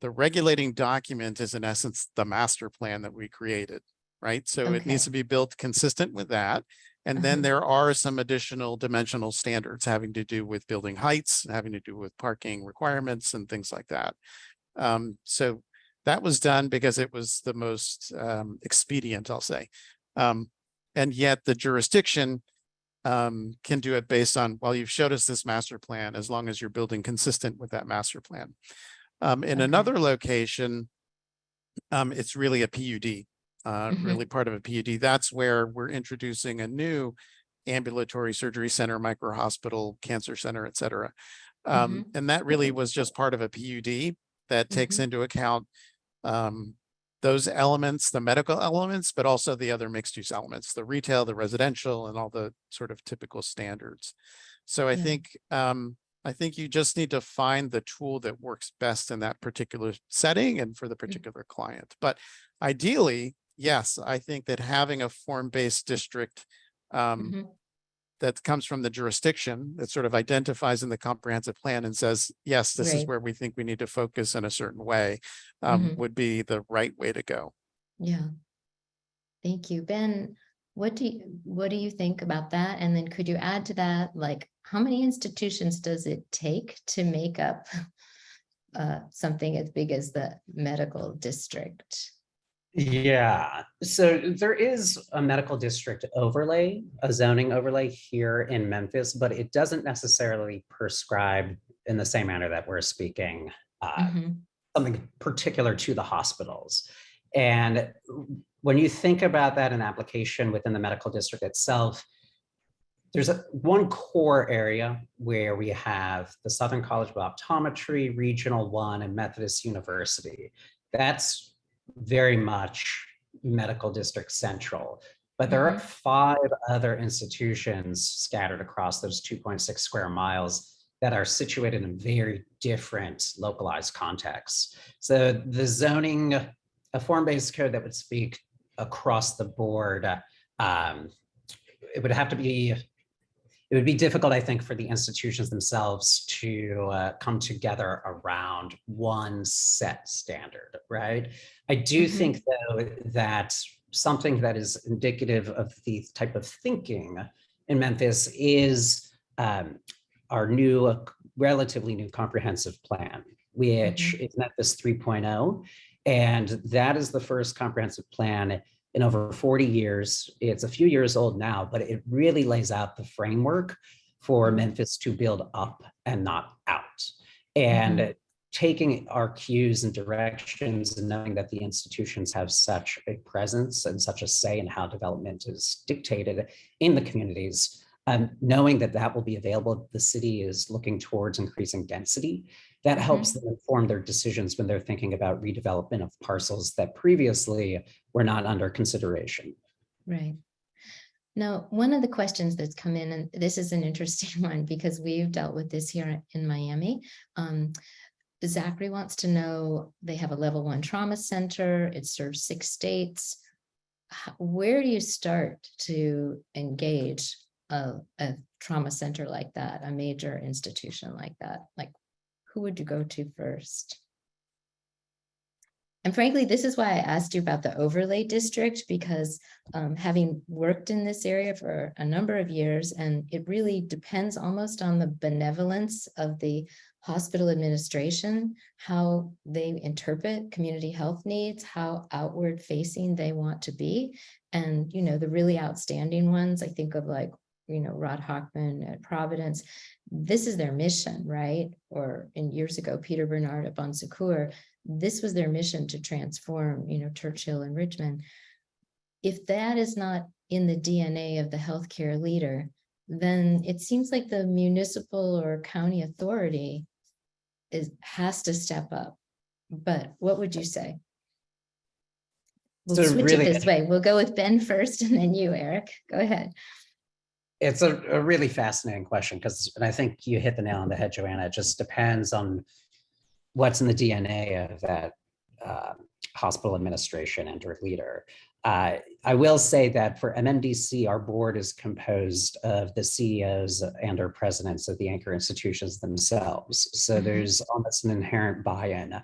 Speaker 2: The regulating document is in essence the master plan that we created. Right. So it needs to be built consistent with that. And then there are some additional dimensional standards having to do with building heights, having to do with parking requirements and things like that. So that was done because it was the most expedient, I'll say. And yet the jurisdiction can do it based on, well, you've showed us this master plan, as long as you're building consistent with that master plan. In another location, it's really a PUD, really part of a PUD. That's where we're introducing a new ambulatory surgery center, micro hospital, cancer center, et cetera. And that really was just part of a PUD that takes into account those elements, the medical elements, but also the other mixed use elements, the retail, the residential, and all the sort of typical standards. So I think you just need to find the tool that works best in that particular setting and for the particular client. But ideally, yes, I think that having a form-based district that comes from the jurisdiction that sort of identifies in the comprehensive plan and says, yes, this is where we think we need to focus in a certain way, would be the right way to go.
Speaker 3: Yeah. Thank you. Ben, what do you think about that? And then could you add to that, like, how many institutions does it take to make up something as big as the medical district?
Speaker 4: Yeah, so there is a medical district overlay, a zoning overlay here in Memphis, but it doesn't necessarily prescribe in the same manner that we're speaking something particular to the hospitals. And when you think about that in application within the medical district itself, there's one core area where we have the Southern College of Optometry, Regional 1, and Methodist University. That's very much medical district central, but there are 5 other institutions scattered across those 2.6 square miles that are situated in very different localized contexts. So the zoning, a form-based code that would speak across the board, it would be difficult, I think, for the institutions themselves to come together around one set standard, right? I do think, though, that something that is indicative of the type of thinking in Memphis is our new, relatively new comprehensive plan, which is Memphis 3.0. And that is the first comprehensive plan in over 40 years. It's a few years old now, but it really lays out the framework for Memphis to build up and not out. And taking our cues and directions and knowing that the institutions have such a presence and such a say in how development is dictated in the communities, knowing that that will be available, the city is looking towards increasing density. That helps them inform their decisions when they're thinking about redevelopment of parcels that previously were not under consideration. Right.
Speaker 3: Now, one of the questions that's come in, and this is an interesting one because we've dealt with this here in Miami. Zachary wants to know, they have a level 1 trauma center. It serves 6 states. Where do you start to engage a trauma center like that, a major institution like that? Like, who would you go to first? And frankly, this is why I asked you about the overlay district, because having worked in this area for a number of years, and it really depends almost on the benevolence of the hospital administration, how they interpret community health needs, how outward facing they want to be. And, you know, the really outstanding ones, I think of like, you know, Rod Hochman at Providence, this is their mission, right? Or in years ago, Peter Bernard at Bon Secours, this was their mission to transform, you know, Churchill and Richmond. If that is not in the DNA of the healthcare leader, then it seems like the municipal or county authority has to step up. But what would you say? We'll switch
Speaker 4: really,
Speaker 3: it this way. We'll go with Ben first and then you, Erik. Go ahead.
Speaker 4: It's a really fascinating question because, and I think you hit the nail on the head, Joanna. It just depends on what's in the DNA of that hospital administration and or leader. I will say that for MMDC, our board is composed of the CEOs and or presidents of the anchor institutions themselves. So there's almost an inherent buy-in.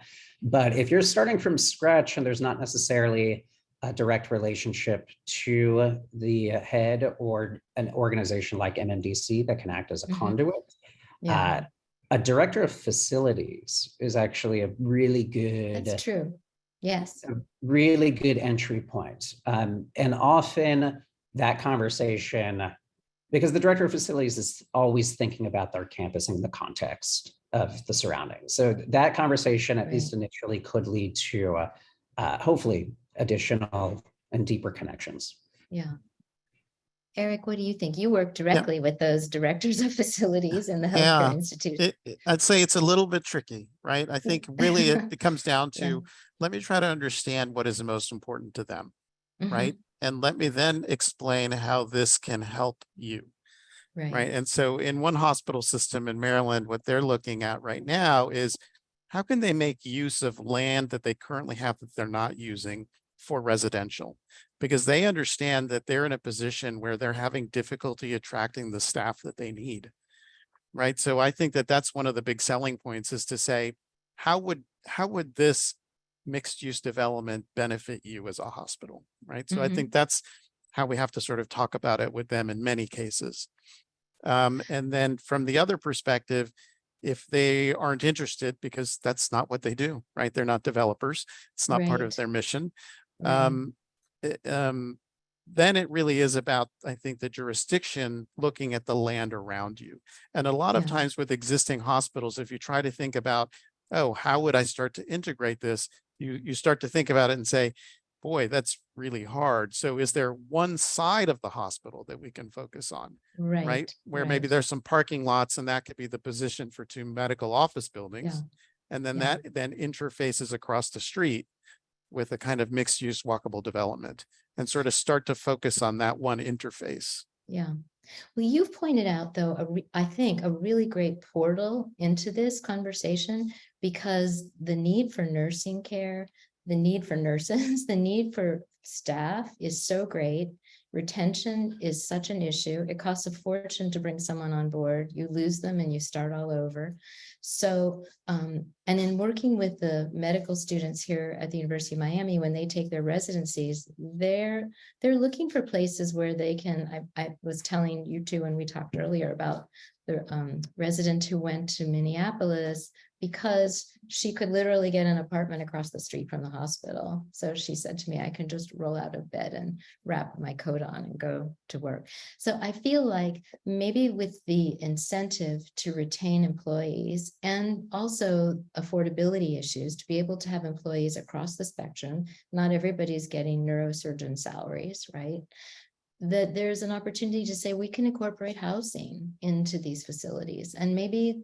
Speaker 4: But if you're starting from scratch and there's not necessarily a direct relationship to the head or an organization like MMDC that can act as a
Speaker 3: Mhm.
Speaker 4: conduit.
Speaker 3: Yeah,
Speaker 4: A director of facilities is actually a really good,
Speaker 3: that's true. Yes.
Speaker 4: a really good entry point. And often that conversation, because the director of facilities is always thinking about their campus in the context of the surroundings. So that conversation, at least initially, could lead to hopefully additional and deeper connections.
Speaker 3: Yeah. Erik, what do you think? You work directly with those directors of facilities in the healthcare
Speaker 2: Yeah,
Speaker 3: institute.
Speaker 2: I'd say it's a little bit tricky, right? I think really it comes down
Speaker 3: Yeah.
Speaker 2: to, let me try to understand what is the most important to them,
Speaker 3: Mhm.
Speaker 2: right? And let me then explain how this can help you, right?
Speaker 3: Right.
Speaker 2: And so in one hospital system in Maryland, what they're looking at right now is how can they make use of land that they currently have that they're not using for residential? Because they understand that they're in a position where they're having difficulty attracting the staff that they need. Right. So I think that that's one of the big selling points, is to say, how would this mixed use development benefit you as a hospital? Right. So I
Speaker 3: Mhm.
Speaker 2: think that's how we have to sort of talk about it with them in many cases. And then from the other perspective, if they aren't interested, because that's not what they do, right? They're not developers. It's not part of
Speaker 3: Right.
Speaker 2: their mission.
Speaker 3: Right.
Speaker 2: it- um, then it really is about, I think, the jurisdiction looking at the land around you. And a lot of
Speaker 3: Yeah.
Speaker 2: times with existing hospitals, if you try to think about, oh, how would I start to integrate this? You start to think about it and say, boy, that's really hard. So is there one side of the hospital that we can focus on? Right?
Speaker 3: Right.
Speaker 2: Where maybe
Speaker 3: Right.
Speaker 2: there's some parking lots and that could be the position for 2 medical office buildings.
Speaker 3: Yeah.
Speaker 2: And then
Speaker 3: Yeah.
Speaker 2: that then interfaces across the street with a kind of mixed use walkable development, and sort of start to focus on that one interface.
Speaker 3: Yeah. Well, you've pointed out, though, I think a really great portal into this conversation, because the need for nursing care, the need for nurses, the need for staff is so great. Retention is such an issue. It costs a fortune to bring someone on board. You lose them and you start all over. So, and in working with the medical students here at the University of Miami, when they take their residencies, they're looking for places where they can, I was telling you two when we talked earlier about the resident who went to Minneapolis because she could literally get an apartment across the street from the hospital. So she said to me, I can just roll out of bed and wrap my coat on and go to work. So I feel like maybe with the incentive to retain employees and also affordability issues, to be able to have employees across the spectrum, not everybody's getting neurosurgeon salaries, right? That there's an opportunity to say we can incorporate housing into these facilities. And maybe,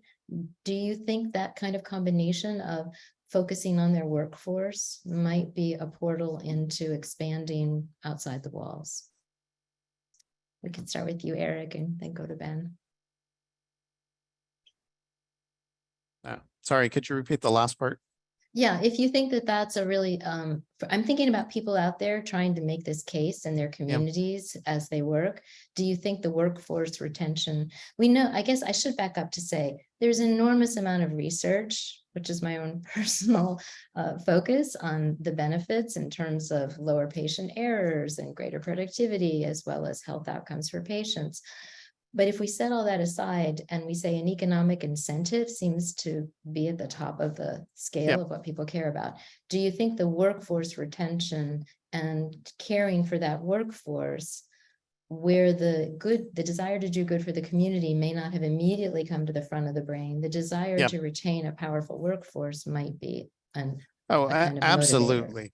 Speaker 3: do you think that kind of combination of focusing on their workforce might be a portal into expanding outside the walls? We can start with you, Erik, and then go to Ben.
Speaker 2: Sorry, could you repeat the last part?
Speaker 3: Yeah, if you think that that's a really, I'm thinking about people out there trying to make this case in their communities as they work. Do you think the workforce retention, we know, I guess I should back up to say, there's an enormous amount of research, which is my own personal focus on the benefits in terms of lower patient errors and greater productivity, as well as health outcomes for patients. But if we set all that aside and we say an economic incentive seems to be at the top of the scale of what people care about, do you think the workforce retention and caring for that workforce, where the desire to do good for the community may not have immediately come to the front of the brain, the desire to retain a powerful workforce might be a kind of motivator?
Speaker 2: Absolutely.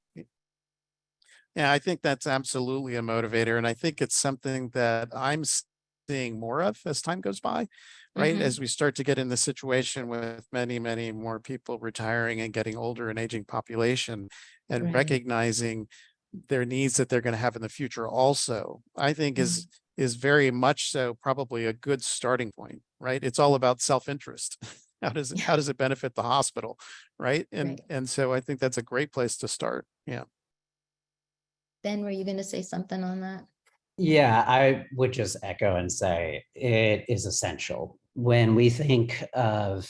Speaker 2: Yeah, I think that's absolutely a motivator. And I think it's something that I'm seeing more of as time goes by, right? As we start to get in the situation with many, many more people retiring and getting older and aging population, and
Speaker 3: Right.
Speaker 2: recognizing their needs that they're going to have in the future also, I think is very much so probably a good starting point, right? It's all about self-interest. How does it benefit the hospital, right? And so I think that's a great place to start. Yeah.
Speaker 3: Ben, were you going to say something on that?
Speaker 4: Yeah, I would just echo and say it is essential. When we think of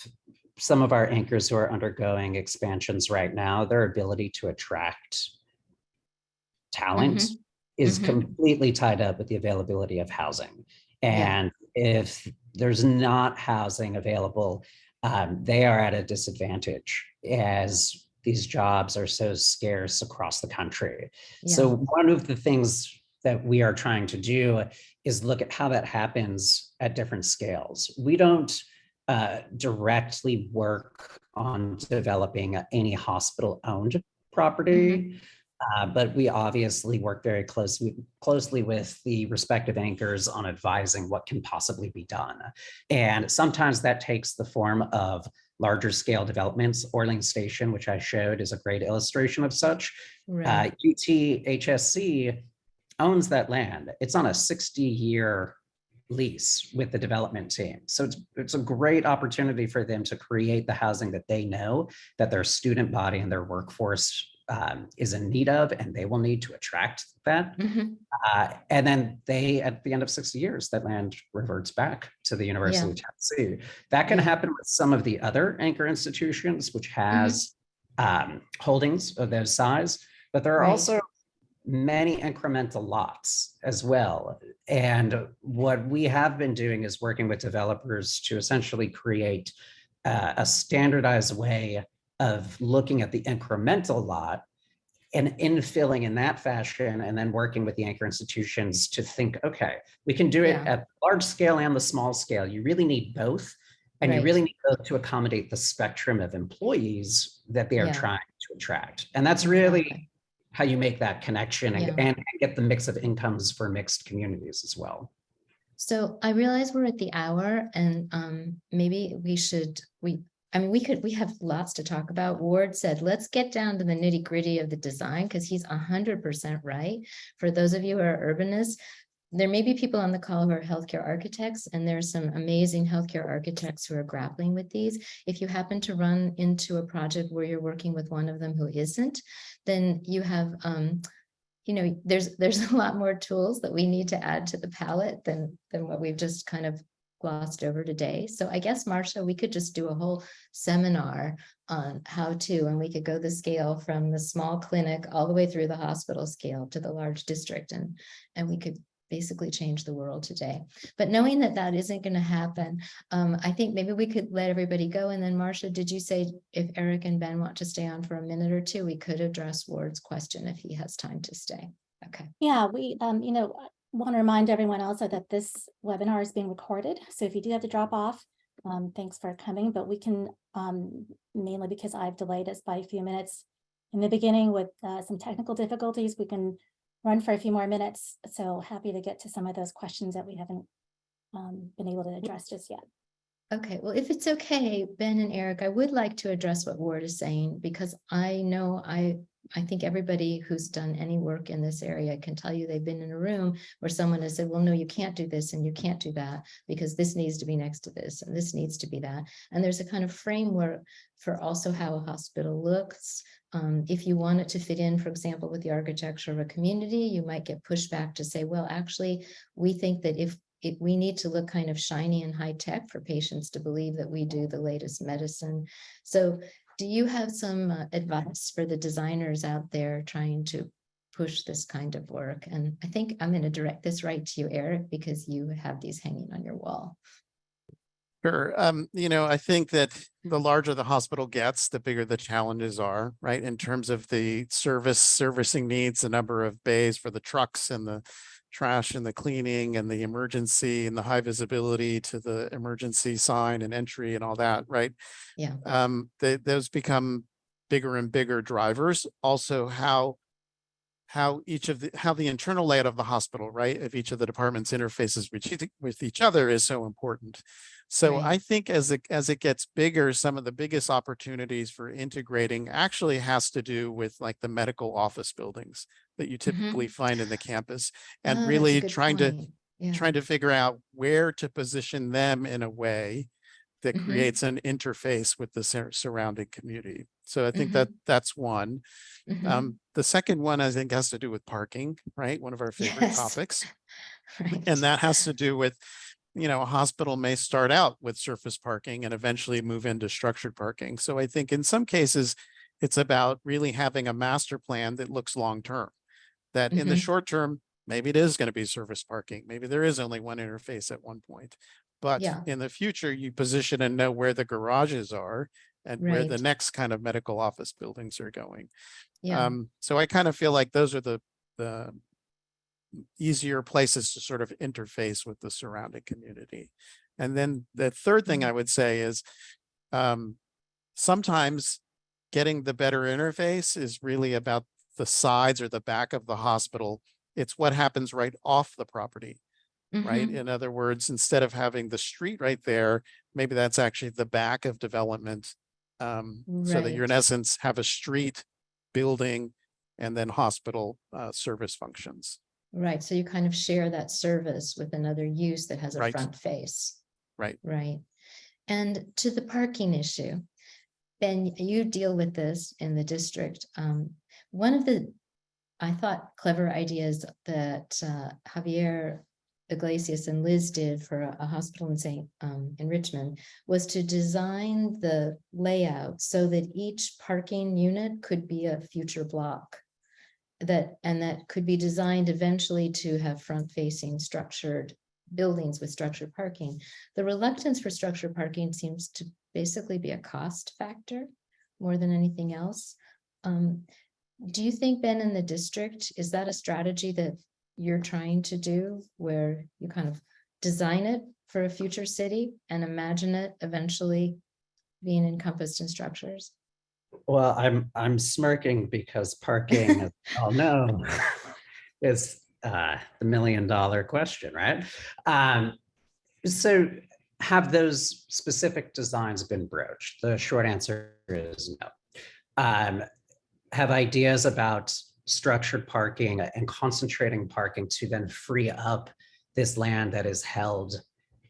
Speaker 4: some of our anchors who are undergoing expansions right now, their ability to attract talent
Speaker 3: Mhm.
Speaker 4: is
Speaker 3: Mhm.
Speaker 4: completely tied up with the availability of housing.
Speaker 3: Yeah.
Speaker 4: And if there's not housing available, they are at a disadvantage as these jobs are so scarce across the country.
Speaker 3: Yeah.
Speaker 4: So one of the things that we are trying to do is look at how that happens at different scales. We don't directly work on developing any hospital-owned property. But we obviously work very closely with the respective anchors on advising what can possibly be done. And sometimes that takes the form of larger scale developments. Orleans Station, which I showed, is a great illustration of such.
Speaker 3: Right.
Speaker 4: UTHSC owns that land. It's on a 60-year lease with the development team. So it's a great opportunity for them to create the housing that they know that their student body and their workforce is in need of, and they will need to attract that.
Speaker 3: Mhm.
Speaker 4: And then they, at the end of 60 years, that land reverts back to the University of Tennessee. That can
Speaker 3: Yeah.
Speaker 4: happen with some of the other anchor institutions, which has holdings of those size, but there are
Speaker 3: Right.
Speaker 4: also many incremental lots as well. And what we have been doing is working with developers to essentially create a standardized way of looking at the incremental lot and infilling in that fashion, and then working with the anchor institutions to think, okay, we can do it
Speaker 3: Yeah.
Speaker 4: at large scale and the small scale. You really need both. And you
Speaker 3: Right.
Speaker 4: really need both to accommodate the spectrum of employees that they are
Speaker 3: Yeah.
Speaker 4: trying to attract. And that's really
Speaker 3: Exactly.
Speaker 4: how you make that connection
Speaker 3: Yeah.
Speaker 4: and get the mix of incomes for mixed communities as well.
Speaker 3: So I realize we're at the hour and maybe we should, I mean, we have lots to talk about. Ward said, let's get down to the nitty gritty of the design because he's 100% right. For those of you who are urbanists, there may be people on the call who are healthcare architects, and there's some amazing healthcare architects who are grappling with these. If you happen to run into a project where you're working with one of them who isn't, then you have, there's a lot more tools that we need to add to the palette than what we've just kind of glossed over today. So I guess, Marcia, we could just do a whole seminar on how to, and we could go the scale from the small clinic all the way through the hospital scale to the large district, and we could basically change the world today. But knowing that that isn't going to happen, I think maybe we could let everybody go. And then, Marcia, did you say if Erik and Ben want to stay on for a minute or two, we could address Ward's question if he has time to stay? Okay.
Speaker 1: Yeah, we, want to remind everyone also that this webinar is being recorded. So if you do have to drop off, thanks for coming, but we can, mainly because I've delayed us by a few minutes in the beginning with some technical difficulties, we can run for a few more minutes. So happy to get to some of those questions that we haven't been able to address just yet.
Speaker 3: Okay, well, if it's okay, Ben and Erik, I would like to address what Ward is saying, because I know I think everybody who's done any work in this area can tell you they've been in a room where someone has said, well, no, you can't do this and you can't do that because this needs to be next to this and this needs to be that. And there's a kind of framework for also how a hospital looks. If you want it to fit in, for example, with the architecture of a community, you might get pushback to say, well, actually, we think that if we need to look kind of shiny and high tech for patients to believe that we do the latest medicine. So do you have some advice for the designers out there trying to push this kind of work? And I think I'm going to direct this right to you, Erik, because you have these hanging on your wall.
Speaker 2: Sure. I think that the larger the hospital gets, the bigger the challenges are, right? In terms of the servicing needs, the number of bays for the trucks and the trash and the cleaning and the emergency and the high visibility to the emergency sign and entry and all that, right?
Speaker 3: Yeah.
Speaker 2: Those become bigger and bigger drivers. Also, how the internal layout of the hospital, right, of each of the departments interfaces with each other is so important. So
Speaker 3: Right.
Speaker 2: I think as it gets bigger, some of the biggest opportunities for integrating actually has to do with like the medical office buildings that you typically find in the campus, and
Speaker 3: That's a
Speaker 2: really
Speaker 3: good
Speaker 2: trying
Speaker 3: point. Yeah.
Speaker 2: to figure out where to position them in a way that creates an interface with the surrounding community. So I think that's one. The second one, I think, has to do with parking, right? One of our favorite
Speaker 3: Yes.
Speaker 2: topics.
Speaker 3: Right.
Speaker 2: And that has to do with, a hospital may start out with surface parking and eventually move into structured parking. So I think in some cases, it's about really having a master plan that looks long-term, that in the
Speaker 3: Mhm.
Speaker 2: short term, maybe it is going to be service parking. Maybe there is only one interface at one point. But
Speaker 3: Yeah.
Speaker 2: in the future, you position and know where the garages are and where the
Speaker 3: Right.
Speaker 2: next kind of medical office buildings are going.
Speaker 3: Yeah.
Speaker 2: So I kind of feel like those are the easier places to sort of interface with the surrounding community. And then the third thing I would say is sometimes getting the better interface is really about the sides or the back of the hospital. It's what happens right off the property, right?
Speaker 3: Mhm.
Speaker 2: In other words, instead of having the street right there, maybe that's actually the back of development. So that you're in
Speaker 3: Right.
Speaker 2: essence have a street, building, and then hospital service functions.
Speaker 3: Right. So you kind of share that service with another use that has a
Speaker 2: Right.
Speaker 3: front face.
Speaker 2: Right.
Speaker 3: Right. And to the parking issue, Ben, you deal with this in the district. One of the, I thought, clever ideas that Javier Iglesias and Liz did for a hospital in Richmond was to design the layout so that each parking unit could be a future block. That could be designed eventually to have front-facing structured buildings with structured parking. The reluctance for structured parking seems to basically be a cost factor more than anything else. Do you think, Ben, in the district, is that a strategy that you're trying to do where you kind of design it for a future city and imagine it eventually being encompassed in structures?
Speaker 4: Well, I'm smirking because parking, as we all know, is the $1 million question, right? So have those specific designs been broached? The short answer is no. Have ideas about structured parking and concentrating parking to then free up this land that is held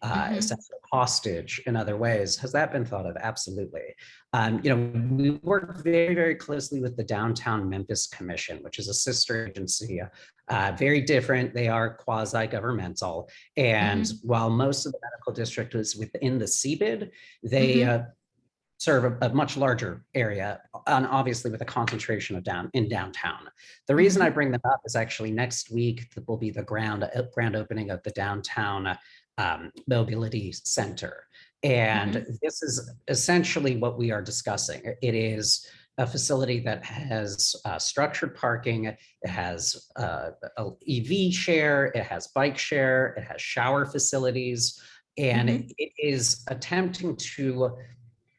Speaker 4: essentially hostage in other ways. Has that been thought of? Absolutely. We work very, very closely with the Downtown Memphis Commission, which is a sister agency, very different. They are quasi-governmental. And while most of the medical district is within the CBID, they serve a much larger area, and obviously with a concentration of in downtown. The reason I bring them up is actually next week will be the grand opening of the downtown mobility center. And this is essentially what we are discussing. It is a facility that has structured parking, it has a EV share, it has bike share, it has shower facilities, and it is attempting to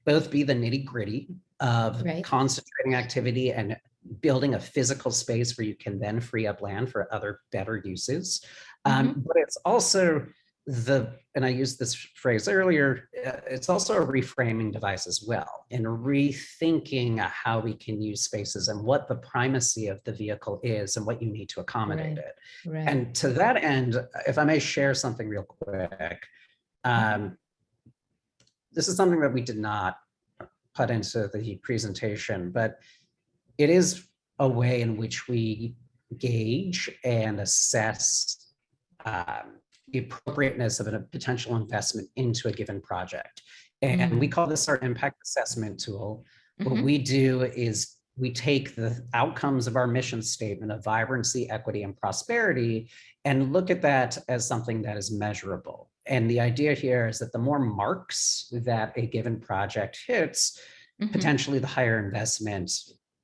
Speaker 4: both be the nitty-gritty of concentrating activity and building a physical space where you can then free up land for other better uses. But it's also and I used this phrase earlier, it's also a reframing device as well, in rethinking how we can use spaces and what the primacy of the vehicle is and what you need to accommodate it. And to that end, if I may share something real quick, this is something that we did not put into the presentation, but it is a way in which we gauge and assess the appropriateness of a potential investment into a given project. And we call this our impact assessment tool. What we do is we take the outcomes of our mission statement of vibrancy, equity, and prosperity and look at that as something that is measurable. And the idea here is that the more marks that a given project hits, potentially the higher investment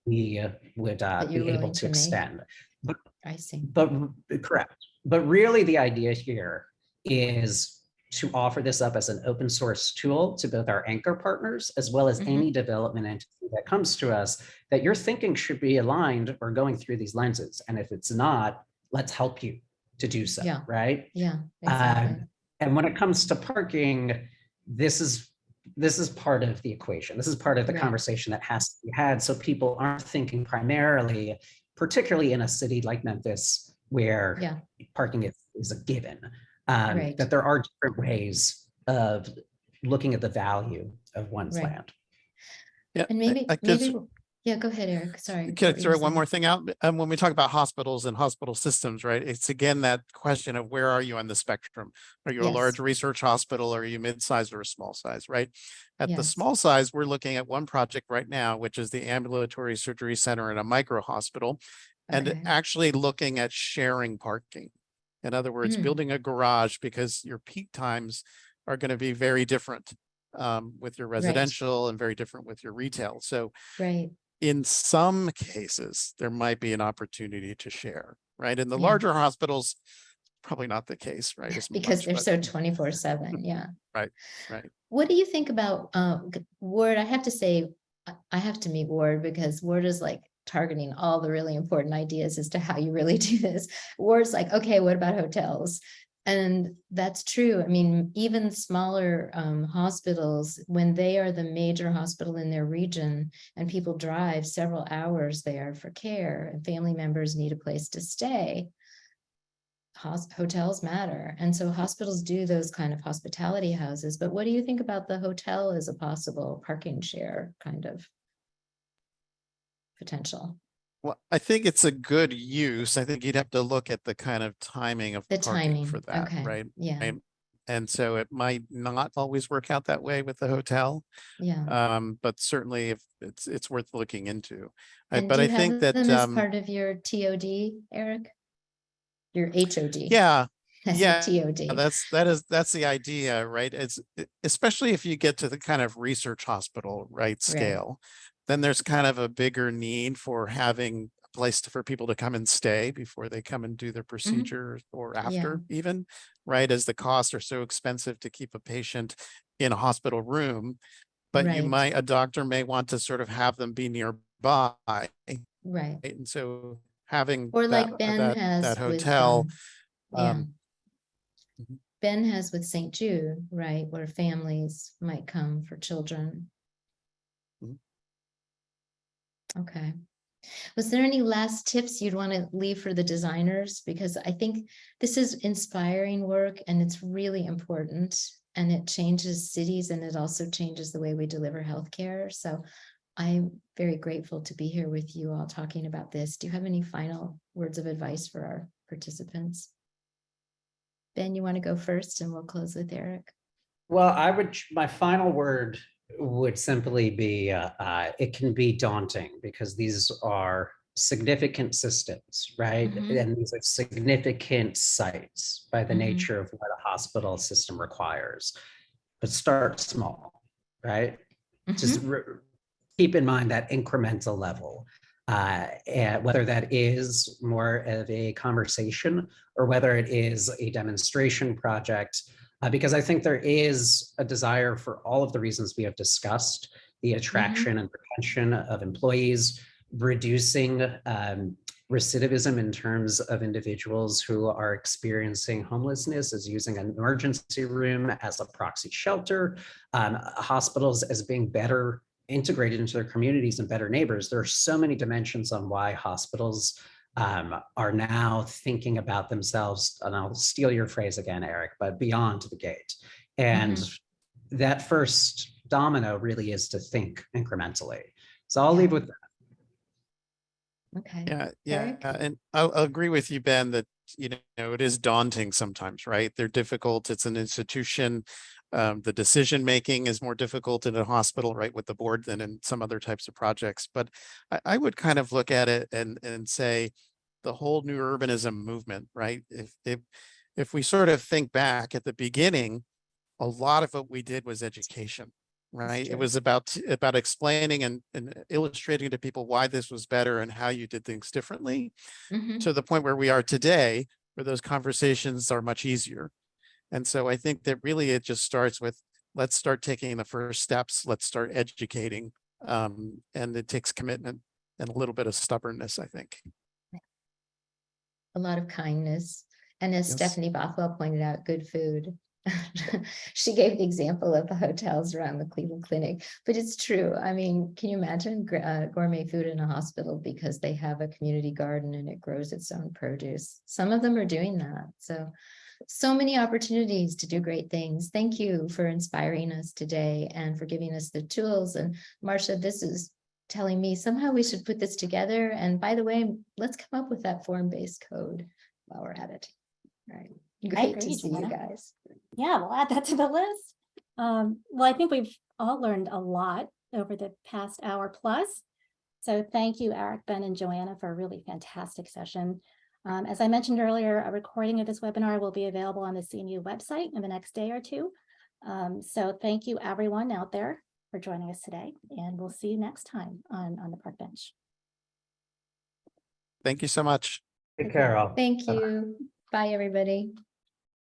Speaker 4: we would be able to extend. But,
Speaker 3: I see.
Speaker 4: But correct. But really the idea here is to offer this up as an open source tool to both our anchor partners, as well as any development entity that comes to us, that your thinking should be aligned or going through these lenses. And if it's not, let's help you to do so, right?
Speaker 3: Yeah, exactly.
Speaker 4: And when it comes to parking, this is part of the equation. This is part of the conversation that has to be had. So people aren't thinking primarily, particularly in a city like Memphis, where parking is a given, that there are different ways of looking at the value of one's land.
Speaker 2: Yeah,
Speaker 3: And maybe, go ahead, Erik. Sorry.
Speaker 2: Can I throw one more thing out? When we talk about hospitals and hospital systems, right? It's again that question of where are you on the spectrum? Are you a large research hospital? Or are you mid-sized or a small size, right? At the small size, we're looking at one project right now, which is the ambulatory surgery center in a micro hospital. and
Speaker 3: Okay.
Speaker 2: actually looking at sharing parking. In other words,
Speaker 3: Mm.
Speaker 2: building a garage because your peak times are going to be very different with your residential and very different with your retail. So
Speaker 3: Right.
Speaker 2: in some cases, there might be an opportunity to share, right? In the
Speaker 3: Yeah.
Speaker 2: larger hospitals, probably not the case, right? As
Speaker 3: Because
Speaker 2: much,
Speaker 3: they're
Speaker 2: but-
Speaker 3: so 24/7. Yeah.
Speaker 2: Right.
Speaker 3: What do you think about Ward? I have to say, I have to meet Ward because Ward is like targeting all the really important ideas as to how you really do this. Ward's like, okay, what about hotels? And that's true. I mean, even smaller hospitals, when they are the major hospital in their region and people drive several hours there for care and family members need a place to stay, hotels matter. And so hospitals do those kind of hospitality houses. But what do you think about the hotel as a possible parking share kind of potential?
Speaker 2: Well, I think it's a good use. I think you'd have to look at the kind of timing of
Speaker 3: The
Speaker 2: parking
Speaker 3: timing.
Speaker 2: for that,
Speaker 3: Okay.
Speaker 2: right?
Speaker 3: Yeah.
Speaker 2: Right. And so it might not always work out that way with the hotel.
Speaker 3: Yeah.
Speaker 2: But certainly if it's worth looking into.
Speaker 3: And
Speaker 2: But
Speaker 3: do
Speaker 2: I
Speaker 3: you have
Speaker 2: think that,
Speaker 3: them as part of your TOD, Eric? Your HOD?
Speaker 2: yeah,
Speaker 3: That's
Speaker 2: yeah,
Speaker 3: your TOD.
Speaker 2: that's the idea, right? Especially if you get to the kind of research hospital, right, scale, then there's kind of a bigger need for having a place for people to come and stay before they come and do their procedure or after even, right? As the costs are so expensive to keep a patient in a hospital room, but a doctor may want to sort of have them be nearby.
Speaker 3: Right.
Speaker 2: And so having
Speaker 3: Or
Speaker 2: that,
Speaker 3: like Ben has
Speaker 2: that
Speaker 3: with,
Speaker 2: hotel,
Speaker 3: Mhm.
Speaker 2: Mhm.
Speaker 3: Ben has with St. Jude, right, where families might come for children.
Speaker 2: Mhm.
Speaker 3: Okay. Was there any last tips you'd want to leave for the designers? Because I think this is inspiring work and it's really important and it changes cities and it also changes the way we deliver healthcare. So I'm very grateful to be here with you all talking about this. Do you have any final words of advice for our participants? Ben, you want to go first and we'll close with Erik?
Speaker 4: Well, my final word would simply be, it can be daunting because these are significant systems, right?
Speaker 3: Mhm.
Speaker 4: And these are significant sites by the
Speaker 3: Mhm.
Speaker 4: nature of what a hospital system requires. But start small, right? Just keep in mind that incremental level, and whether that is more of a conversation or whether it is a demonstration project, because I think there is a desire for all of the reasons we have discussed, the attraction and retention of employees, reducing recidivism in terms of individuals who are experiencing homelessness, as using an emergency room as a proxy shelter, hospitals as being better integrated into their communities and better neighbors. There are so many dimensions on why hospitals are now thinking about themselves, and I'll steal your phrase again, Erik, but beyond the gate. And that first domino really is to think incrementally. So I'll leave with that.
Speaker 3: Okay.
Speaker 2: Yeah.
Speaker 3: Erik?
Speaker 2: And I'll agree with you, Ben, that, it is daunting sometimes, right? They're difficult. It's an institution. The decision making is more difficult in a hospital, right, with the board than in some other types of projects. But I would kind of look at it and say the whole new urbanism movement, right? If we sort of think back at the beginning, a lot of what we did was education, right? It was about explaining and illustrating to people why this was better and how you did things differently, to the point where we are today, where those conversations are much easier. And so I think that really it just starts with, let's start taking the first steps. Let's start educating. And it takes commitment and a little bit of stubbornness, I think.
Speaker 3: A lot of kindness. And as
Speaker 2: Yes.
Speaker 3: Stephanie Bothwell pointed out, good food. She gave the example of the hotels around the Cleveland Clinic, but it's true. I mean, can you imagine gourmet food in a hospital because they have a community garden and it grows its own produce? Some of them are doing that. So many opportunities to do great things. Thank you for inspiring us today and for giving us the tools. And Marcia, this is telling me somehow we should put this together. And by the way, let's come up with that form-based code while we're at it. All right. Great to
Speaker 1: agree,
Speaker 3: see you
Speaker 1: Joanna.
Speaker 3: guys.
Speaker 1: Yeah, we'll add that to the list. Well, I think we've all learned a lot over the past hour plus. So thank you, Erik, Ben, and Joanna, for a really fantastic session. As I mentioned earlier, a recording of this webinar will be available on the CMU website in the next day or two. So thank you, everyone out there, for joining us today, and we'll see you next time on the Park Bench.
Speaker 2: Thank you so much.
Speaker 4: Take care, all.
Speaker 3: Thank
Speaker 4: Bye-bye.
Speaker 3: you. Bye, everybody.